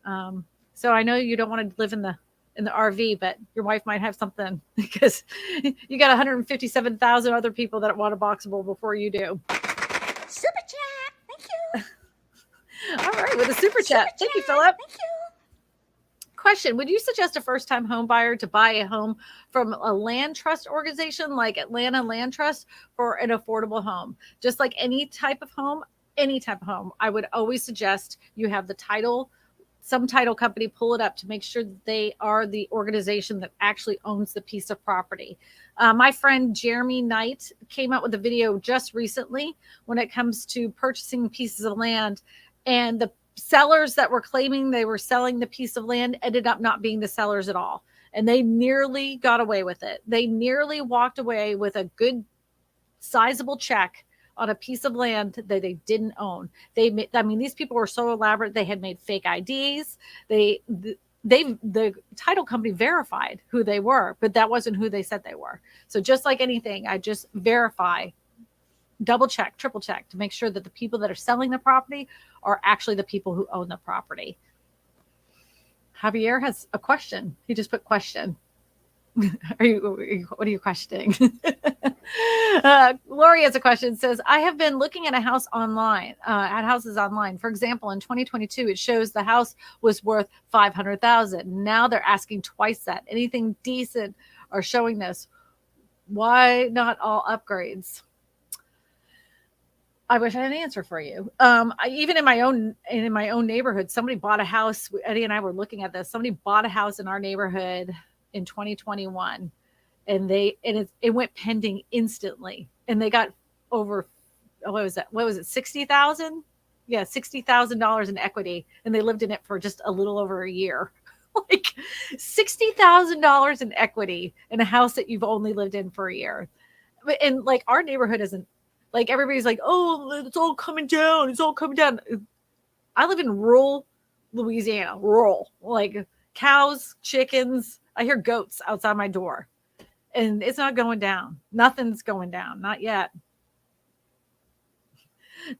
So I know you don't want to live in the RV, but your wife might have something because you got 157,000 other people that want a Boxable before you do. Super chat. Thank you. All right, with a super chat. Thank you, Philip. Thank you. Question: would you suggest a first-time home buyer to buy a home from a land trust organization like Atlanta Land Trust for an affordable home? Just like any type of home, I would always suggest you have the title, some title company pull it up to make sure that they are the organization that actually owns the piece of property. My friend Jeremy Knight came out with a video just recently when it comes to purchasing pieces of land, and the sellers that were claiming they were selling the piece of land ended up not being the sellers at all. And they nearly got away with it. They nearly walked away with a good sizable check on a piece of land that they didn't own. These people were so elaborate. They had made fake IDs. The title company verified who they were, but that wasn't who they said they were. So just like anything, I just verify, double check, triple check to make sure that the people that are selling the property are actually the people who own the property. Javier has a question. He just put question. What are you questioning? Lori has a question. Says, I have been looking at houses online. For example, in 2022, it shows the house was worth $500,000. Now they're asking twice that. Anything decent are showing this. Why not all upgrades? I wish I had an answer for you. Even in my own neighborhood, somebody bought a house. Eddie and I were looking at this. Somebody bought a house in our neighborhood in 2021, and it went pending instantly, and they got over, what was it, 60,000? Yeah, $60,000 in equity, and they lived in it for just a little over a year. Like $60,000 in equity in a house that you've only lived in for a year. And like our neighborhood isn't like, everybody's like, oh, it's all coming down. It's all coming down. I live in rural Louisiana, like cows, chickens. I hear goats outside my door, and it's not going down. Nothing's going down. Not yet.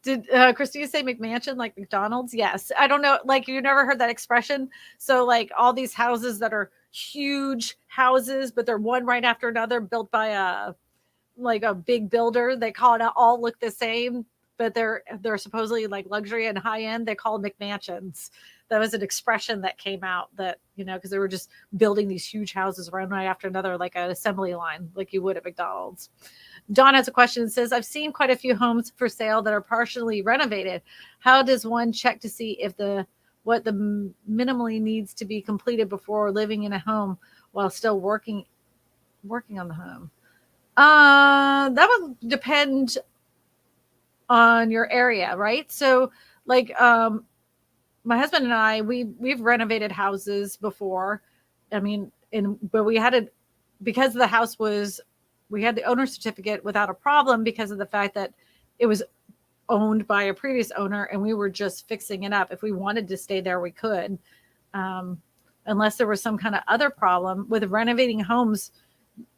Did Kristina say McMansion like McDonald's? Yes. I don't know. Like, you never heard that expression? So, like, all these houses that are huge houses, but they're one right after another, built by a big builder. They call it all look the same, but they're supposedly like luxury and high end. They call McMansions. That was an expression that came out that, because they were just building these huge houses one right after another, like an assembly line, like you would at McDonald's. Don has a question. It says, I've seen quite a few homes for sale that are partially renovated. How does one check to see if what the minimally needs to be completed before living in a home while still working on the home? That would depend on your area, right? So, like, my husband and I, we've renovated houses before. I mean, but we had it because the house we had the owner certificate without a problem because of the fact that it was owned by a previous owner and we were just fixing it up. If we wanted to stay there, we could, unless there was some kind of other problem with renovating homes.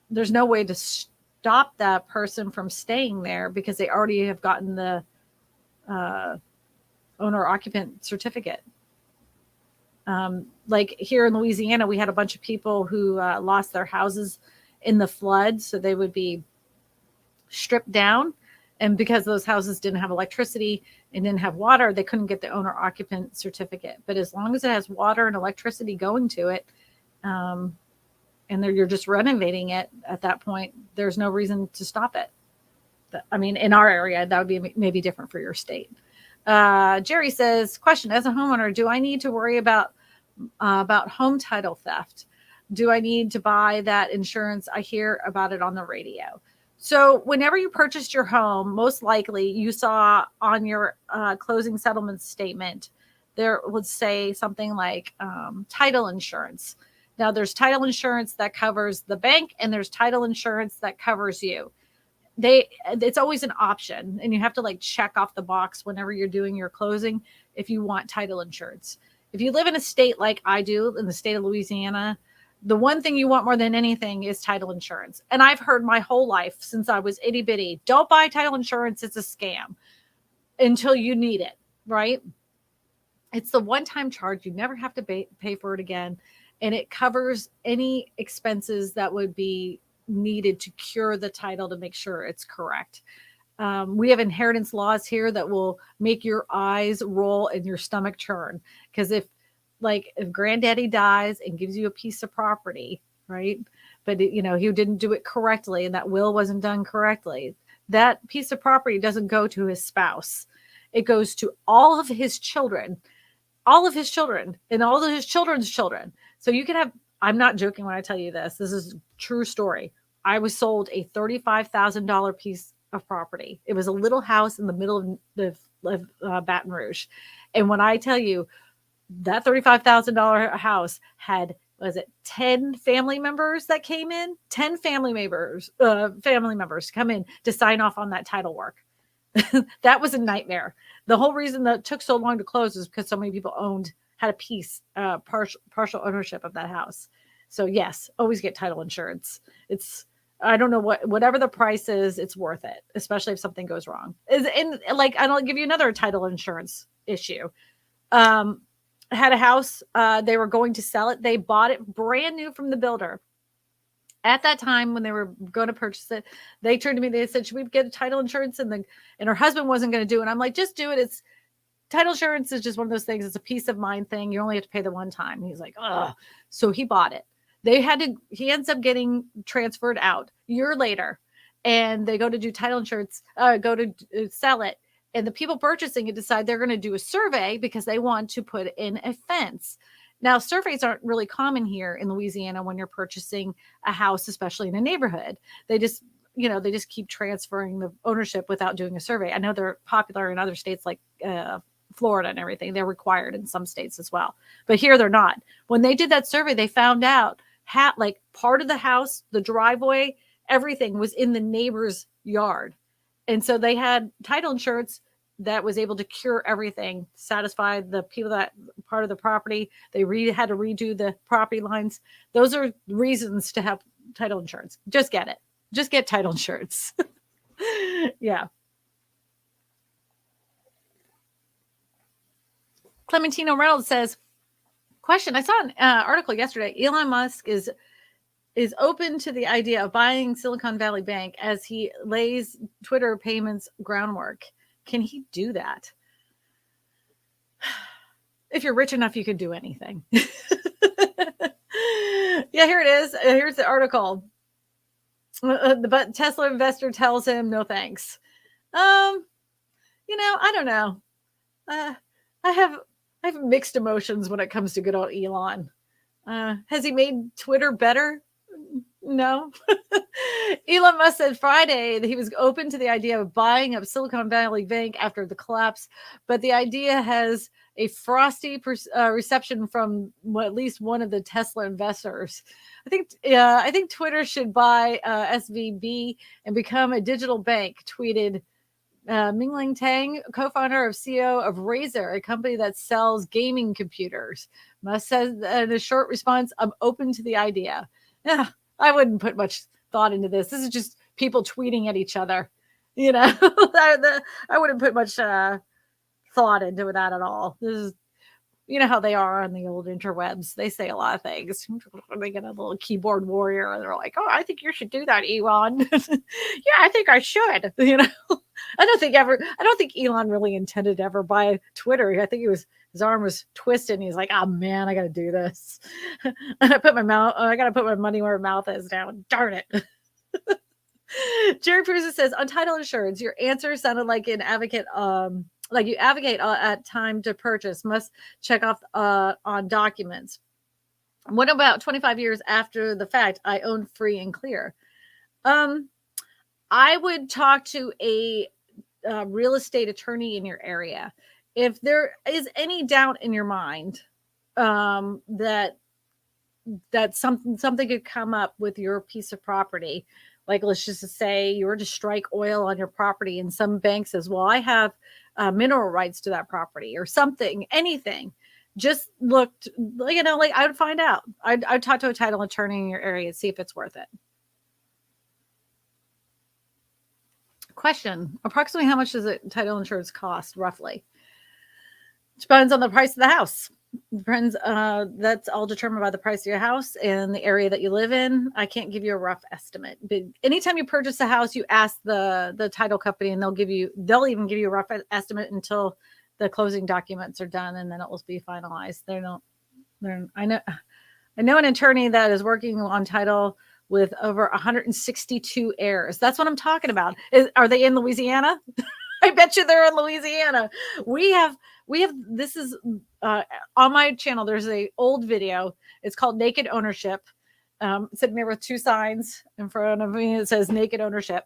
There's no way to stop that person from staying there because they already have gotten the owner occupant certificate. Like here in Louisiana, we had a bunch of people who lost their houses in the flood. So they would be stripped down. And because those houses didn't have electricity and didn't have water, they couldn't get the owner occupant certificate. But as long as it has water and electricity going to it, and you're just renovating it at that point, there's no reason to stop it. I mean, in our area, that would be maybe different for your state. Jerry says, question, as a homeowner, do I need to worry about home title theft? Do I need to buy that insurance? I hear about it on the radio. So whenever you purchased your home, most likely you saw on your closing settlement statement, there would say something like title insurance. Now there's title insurance that covers the bank and there's title insurance that covers you. It's always an option and you have to like check off the box whenever you're doing your closing if you want title insurance. If you live in a state like I do, in the state of Louisiana, the one thing you want more than anything is title insurance. And I've heard my whole life since I was itty bitty, don't buy title insurance. It's a scam until you need it, right? It's the one-time charge. You never have to pay for it again. And it covers any expenses that would be needed to cure the title to make sure it's correct. We have inheritance laws here that will make your eyes roll and your stomach churn. Because if granddaddy dies and gives you a piece of property, right? But he didn't do it correctly and that will wasn't done correctly. That piece of property doesn't go to his spouse. It goes to all of his children and all of his children's children. So you can have, I'm not joking when I tell you this. This is a true story. I was sold a $35,000 piece of property. It was a little house in the middle of Baton Rouge. And when I tell you, that $35,000 house had, 10 family members that came in? 10 family members come in to sign off on that title work. That was a nightmare. The whole reason that it took so long to close is because so many people had a piece, partial ownership of that house. So yes, always get title insurance. I don't know whatever the price is, it's worth it, especially if something goes wrong. I'll give you another title insurance issue. Had a house, they were going to sell it. They bought it brand new from the builder. At that time, when they were going to purchase it, they turned to me, they said, should we get a title insurance? And her husband wasn't going to do it. I'm like, just do it. Title insurance is just one of those things. It's a peace of mind thing. You only have to pay the one time. He's like, oh, so he bought it. He ends up getting transferred out a year later and they go to do title insurance, go to sell it. And the people purchasing it decide they're going to do a survey because they want to put in a fence. Now, surveys aren't really common here in Louisiana when you're purchasing a house, especially in a neighborhood. They just keep transferring the ownership without doing a survey. I know they're popular in other states like Florida and everything. They're required in some states as well. But here they're not. When they did that survey, they found out part of the house, the driveway, everything was in the neighbor's yard. And so they had title insurance that was able to cure everything, satisfy the people that part of the property. They had to redo the property lines. Those are reasons to have title insurance. Just get it. Just get title insurance. Yeah. Clementino Reynolds says, question, I saw an article yesterday. Elon Musk is open to the idea of buying Silicon Valley Bank as he lays Twitter payments groundwork. Can he do that? If you're rich enough, you can do anything. Yeah, here it is. Here's the article. But Tesla investor tells him no thanks. I don't know. I have mixed emotions when it comes to good old Elon. Has he made Twitter better? No. Elon Musk said Friday that he was open to the idea of buying up Silicon Valley Bank after the collapse, but the idea has a frosty reception from at least one of the Tesla investors. I think Twitter should buy SVB and become a digital bank, tweeted Mingling Tang, co-founder of CEO of Razer, a company that sells gaming computers. Musk says in a short response, I'm open to the idea. Yeah, I wouldn't put much thought into this. This is just people tweeting at each other. I wouldn't put much thought into that at all. This is, how they are on the old interwebs. They say a lot of things. They get a little keyboard warrior and they're like, oh, I think you should do that, Elon. Yeah, I think I should. I don't think Elon really intended to ever buy Twitter. I think his arm was twisted and he's like, oh man, I got to do this. I got to put my money where my mouth is now. Darn it. Jerry Prusa says, on title insurance, your answer sounded like an advocate, like you advocate at time to purchase, must check off on documents. What about 25 years after the fact? I own free and clear. I would talk to a real estate attorney in your area. If there is any doubt in your mind that something could come up with your piece of property, like let's just say you were to strike oil on your property and some bank says, well, I have mineral rights to that property or something, anything, just looked, like I would find out. I'd talk to a title attorney in your area and see if it's worth it. Question, approximately how much does a title insurance cost roughly? Depends on the price of the house. Depends. That's all determined by the price of your house and the area that you live in. I can't give you a rough estimate, but anytime you purchase a house, you ask the title company and they'll even give you a rough estimate until the closing documents are done and then it will be finalized. I know an attorney that is working on title with over 162 heirs. That's what I'm talking about. Are they in Louisiana? I bet you they're in Louisiana. We have, this is on my channel. There's a old video. It's called Naked Ownership. Sitting there with two signs in front of me. It says Naked Ownership.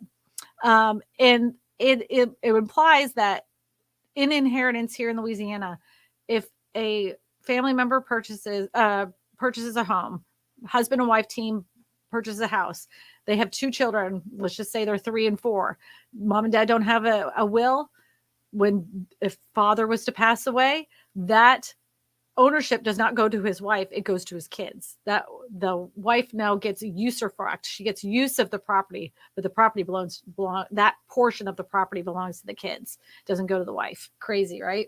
And it implies that in inheritance here in Louisiana, if a family member purchases a home, husband and wife team purchases a house, they have two children, let's just say they're 3 and 4, mom and dad don't have a will, if father was to pass away, that ownership does not go to his wife, it goes to his kids. That the wife now gets usufruct, she gets use of the property, but the property that portion of the property belongs to the kids, it doesn't go to the wife. Crazy, right?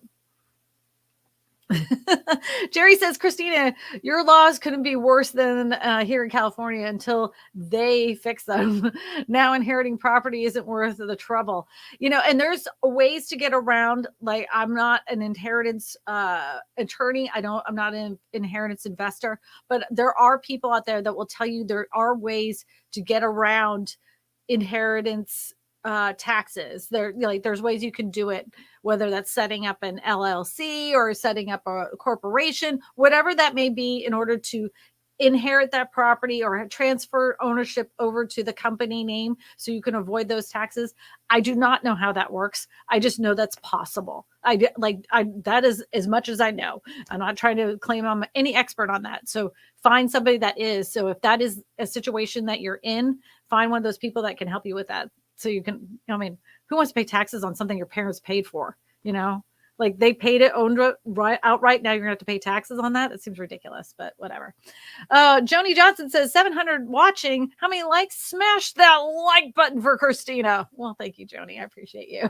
Jerry says, Kristina, your laws couldn't be worse than here in California until they fix them. Now inheriting property isn't worth the trouble. And there's ways to get around. Like, I'm not an inheritance attorney. I'm not an inheritance investor, but there are people out there that will tell you there are ways to get around inheritance taxes. There's ways you can do it, whether that's setting up an LLC or setting up a corporation, whatever that may be, in order to inherit that property or transfer ownership over to the company name so you can avoid those taxes. I do not know how that works. I just know that's possible. That is as much as I know. I'm not trying to claim I'm any expert on that. So find somebody that is. So if that is a situation that you're in, find one of those people that can help you with that. So you can, who wants to pay taxes on something your parents paid for? Like they paid it owned right outright. Now you're gonna have to pay taxes on that. It seems ridiculous, but whatever. Joni Johnson says 700 watching. How many likes? Smash that like button for Kristina. Well, thank you, Joni. I appreciate you.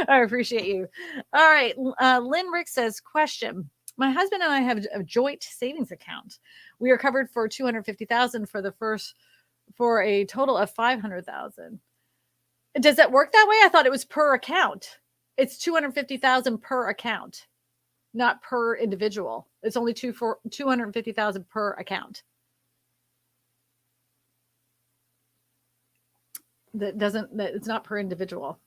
I appreciate you. All right. Lynn Rick says, question. My husband and I have a joint savings account. We are covered for $250,000 for a total of $500,000. Does that work that way? I thought it was per account. It's $250,000 per account, not per individual. It's only $250,000 per account. It's not per individual.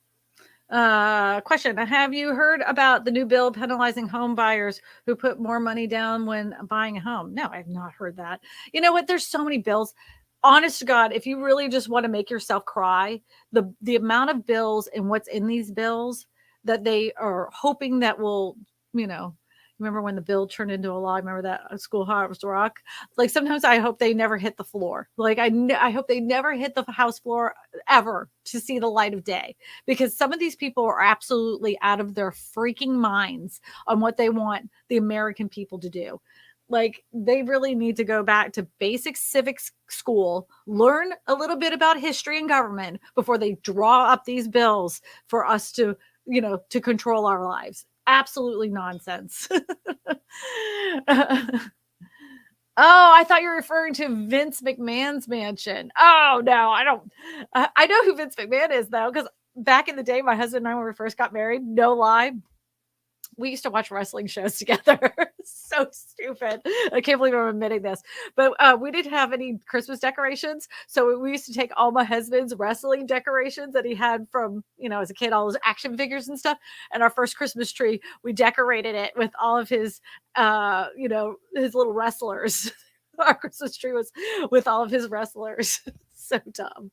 Question. Have you heard about the new bill penalizing home buyers who put more money down when buying a home? No, I've not heard that. You know what? There's so many bills. Honest to God, if you really just want to make yourself cry, the amount of bills and what's in these bills that they are hoping that will, remember when the bill turned into a law? Remember that Schoolhouse Rock? Like sometimes I hope they never hit the floor. Like I hope they never hit the House floor ever to see the light of day, because some of these people are absolutely out of their freaking minds on what they want the American people to do. Like they really need to go back to basic civics school, learn a little bit about history and government before they draw up these bills for us to, to control our lives. Absolutely nonsense. Oh, I thought you were referring to Vince McMahon's mansion. Oh, no, I don't. I know who Vince McMahon is, though, because back in the day, my husband and I, when we first got married, no lie, we used to watch wrestling shows together. So stupid. I can't believe I'm admitting this. But we didn't have any Christmas decorations. So we used to take all my husband's wrestling decorations that he had from, as a kid, all those action figures and stuff. And our first Christmas tree, we decorated it with all of his, his little wrestlers. Our Christmas tree was with all of his wrestlers. So dumb.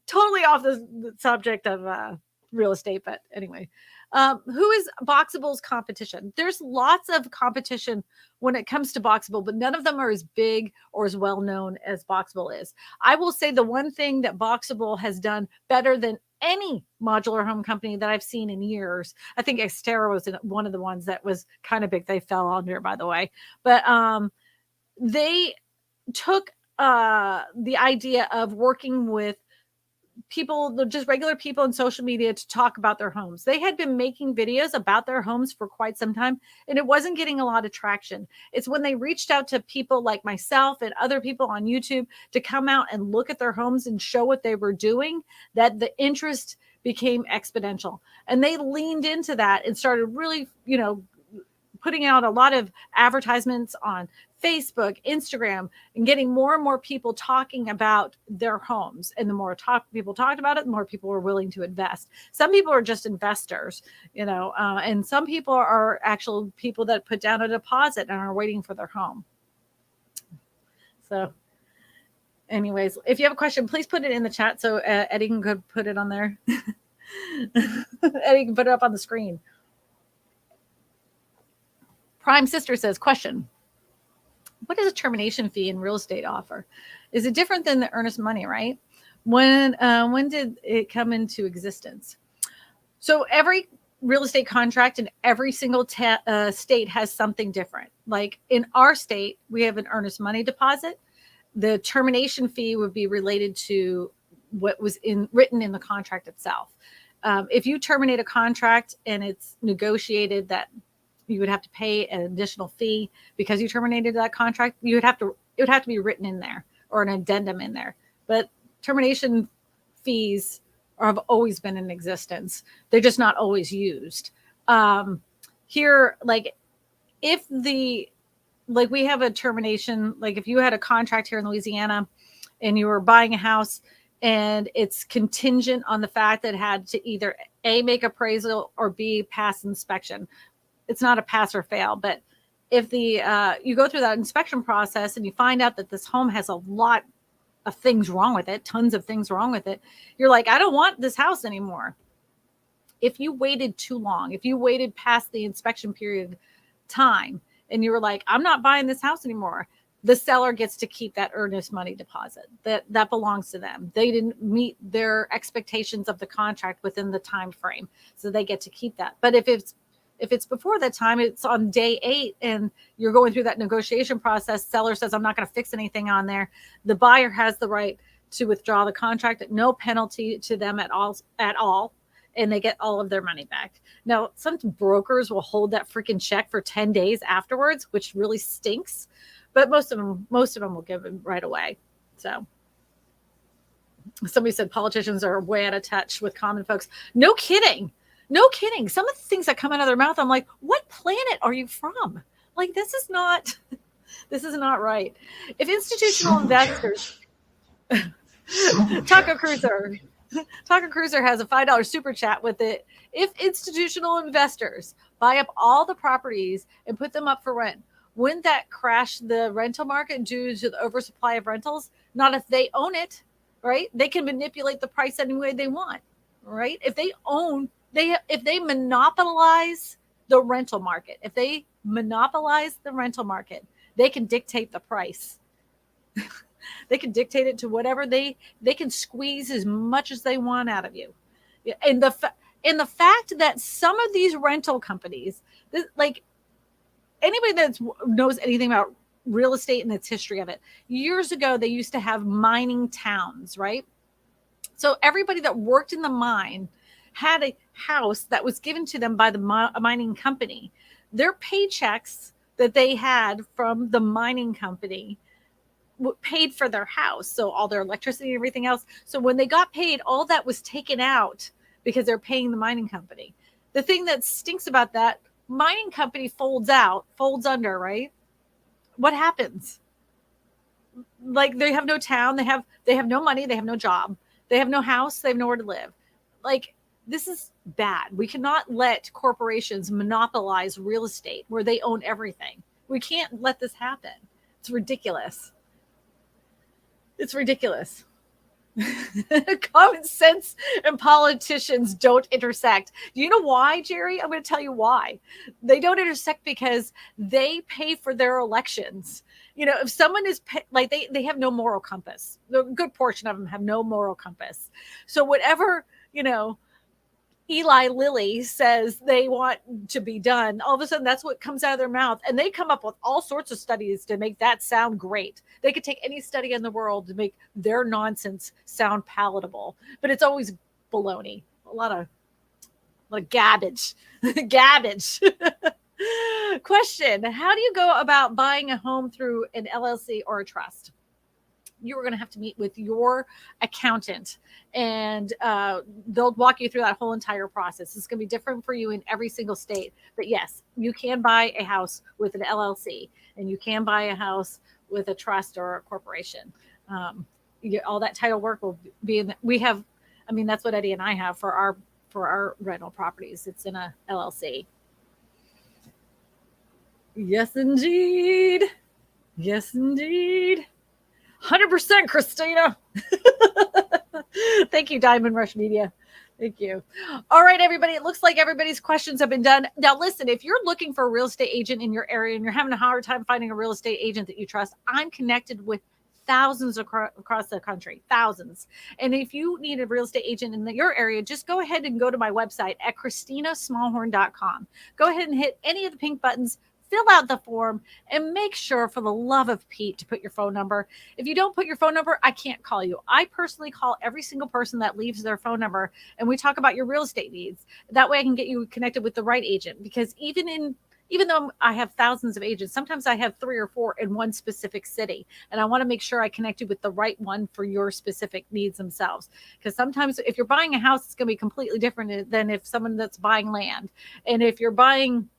Totally off the subject of real estate. But anyway. Who is Boxable's competition? There's lots of competition when it comes to Boxable, but none of them are as big or as well known as Boxable is. I will say the one thing that Boxable has done better than any modular home company that I've seen in years. I think Xterra was one of the ones that was kind of big. They fell under, by the way, but they took the idea of working with people, just regular people in social media, to talk about their homes. They had been making videos about their homes for quite some time, and it wasn't getting a lot of traction. It's when they reached out to people like myself and other people on YouTube to come out and look at their homes and show what they were doing that the interest became exponential. And they leaned into that and started really, putting out a lot of advertisements on Facebook, Instagram, and getting more and more people talking about their homes. And the more people talked about it, the more people were willing to invest. Some people are just investors, and some people are actual people that put down a deposit and are waiting for their home. So anyways, if you have a question, please put it in the chat so Eddie can put it on there. Eddie can put it up on the screen. Prime Sister says, question. What is a termination fee in real estate offer? Is it different than the earnest money, right? When did it come into existence? So every real estate contract in every single state has something different. Like in our state, we have an earnest money deposit. The termination fee would be related to what was written in the contract itself. If you terminate a contract and it's negotiated that you would have to pay an additional fee because you terminated that contract, it would have to be written in there or an addendum in there. But termination fees have always been in existence. They're just not always used. Here, if we have a termination, like if you had a contract here in Louisiana and you were buying a house and it's contingent on the fact that it had to either A, make appraisal, or B, pass inspection. It's not a pass or fail, but if you go through that inspection process and you find out that this home has a lot of things wrong with it, tons of things wrong with it, you're like, I don't want this house anymore. If you waited too long, if you waited past the inspection period time and you were like, I'm not buying this house anymore, the seller gets to keep that earnest money deposit. That belongs to them. They didn't meet their expectations of the contract within the time frame, so they get to keep that. But if it's If it's before that time, it's on day 8 and you're going through that negotiation process. Seller says, I'm not going to fix anything on there. The buyer has the right to withdraw the contract at no penalty to them at all. And they get all of their money back. Now, some brokers will hold that freaking check for 10 days afterwards, which really stinks. But most of them will give them right away. So somebody said politicians are way out of touch with common folks. No kidding. No kidding. Some of the things that come out of their mouth, I'm like, what planet are you from? Like, this is not right. If institutional investors, Taco Cruiser has a $5 super chat with it. If institutional investors buy up all the properties and put them up for rent, wouldn't that crash the rental market due to the oversupply of rentals? Not if they own it, right? They can manipulate the price any way they want, right? If they monopolize the rental market, they can dictate the price. They can dictate it to whatever they can squeeze as much as they want out of you. And the fact that some of these rental companies, like anybody that knows anything about real estate and its history of it, years ago, they used to have mining towns, right? So everybody that worked in the mine had a house that was given to them by the mining company. Their paychecks that they had from the mining company paid for their house. So all their electricity and everything else. So when they got paid, all that was taken out because they're paying the mining company. The thing that stinks about that, mining company folds under, right? What happens? Like, they have no town, they have no money, they have no job, they have no house, they have nowhere to live. Like, this is bad. We cannot let corporations monopolize real estate where they own everything. We can't let this happen. It's ridiculous. Common sense and politicians don't intersect. Do you know why, Jerry? I'm going to tell you why. They don't intersect because they pay for their elections. You know, if someone is like, they have no moral compass. A good portion of them have no moral compass. So whatever, Eli Lilly says they want to be done, all of a sudden that's what comes out of their mouth. And they come up with all sorts of studies to make that sound great. They could take any study in the world to make their nonsense sound palatable, but it's always baloney. A lot of garbage. Garbage. Question: how do you go about buying a home through an LLC or a trust? You're going to have to meet with your accountant, and they'll walk you through that whole entire process. It's going to be different for you in every single state. But yes, you can buy a house with an LLC, and you can buy a house with a trust or a corporation. All that title work will be in. That's what Eddie and I have for our rental properties. It's in a LLC. Yes, indeed. 100%, Kristina. Thank you, Diamond Rush Media. Thank you. All right, everybody. It looks like everybody's questions have been done. Now, listen, if you're looking for a real estate agent in your area and you're having a hard time finding a real estate agent that you trust, I'm connected with thousands across the country, thousands. And if you need a real estate agent in your area, just go ahead and go to my website at KristinaSmallhorn.com. Go ahead and hit any of the pink buttons, fill out the form, and make sure, for the love of Pete, to put your phone number. If you don't put your phone number, I can't call you. I personally call every single person that leaves their phone number, and we talk about your real estate needs. That way I can get you connected with the right agent, because even though I have thousands of agents, sometimes I have 3 or 4 in one specific city, and I want to make sure I connect you with the right one for your specific needs themselves. Because sometimes if you're buying a house, it's going to be completely different than if someone that's buying land. And if you're buying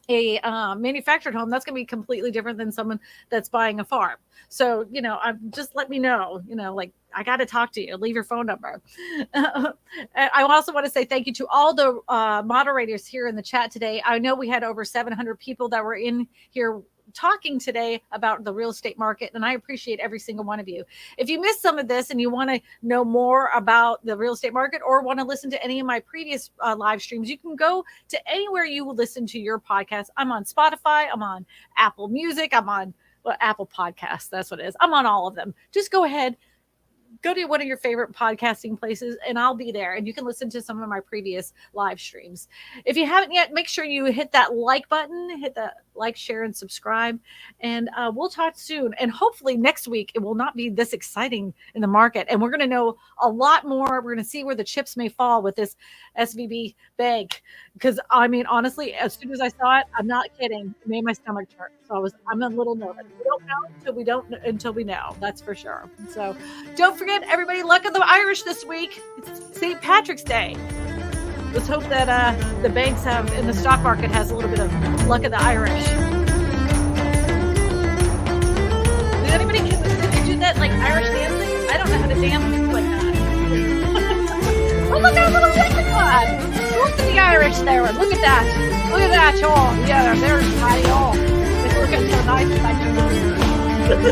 a manufactured home, that's going to be completely different than someone that's buying a farm. So, just let me know, I got to talk to you. Leave your phone number. I also want to say thank you to all the moderators here in the chat today. I know we had over 700 people that were in here talking today about the real estate market, and I appreciate every single one of you. If you missed some of this and you want to know more about the real estate market, or want to listen to any of my previous live streams, you can go to anywhere you will listen to your podcast. I'm on Spotify, I'm on Apple Music, I'm on Apple Podcasts. That's what it is. I'm on all of them. Just go ahead, go to one of your favorite podcasting places and I'll be there, and you can listen to some of my previous live streams. If you haven't yet, make sure you hit that like button, hit the like, share, and subscribe. And we'll talk soon. And hopefully next week, it will not be this exciting in the market. And we're going to know a lot more. We're going to see where the chips may fall with this SVB bank. Because I mean, honestly, as soon as I saw it, I'm not kidding, it made my stomach turn. So I'm a little nervous. We don't know until we know. That's for sure. So don't forget, everybody, luck of the Irish this week. It's St. Patrick's Day. Let's hope that the banks have, and the stock market has a little bit of luck of the Irish. Does anybody can do that, like Irish dancing? I don't know how to dance like that. Oh, look at our little dancing one. Look at the Irish there. Look at that. Look at that. Oh, yeah, they're high. Oh, it's looking so nice.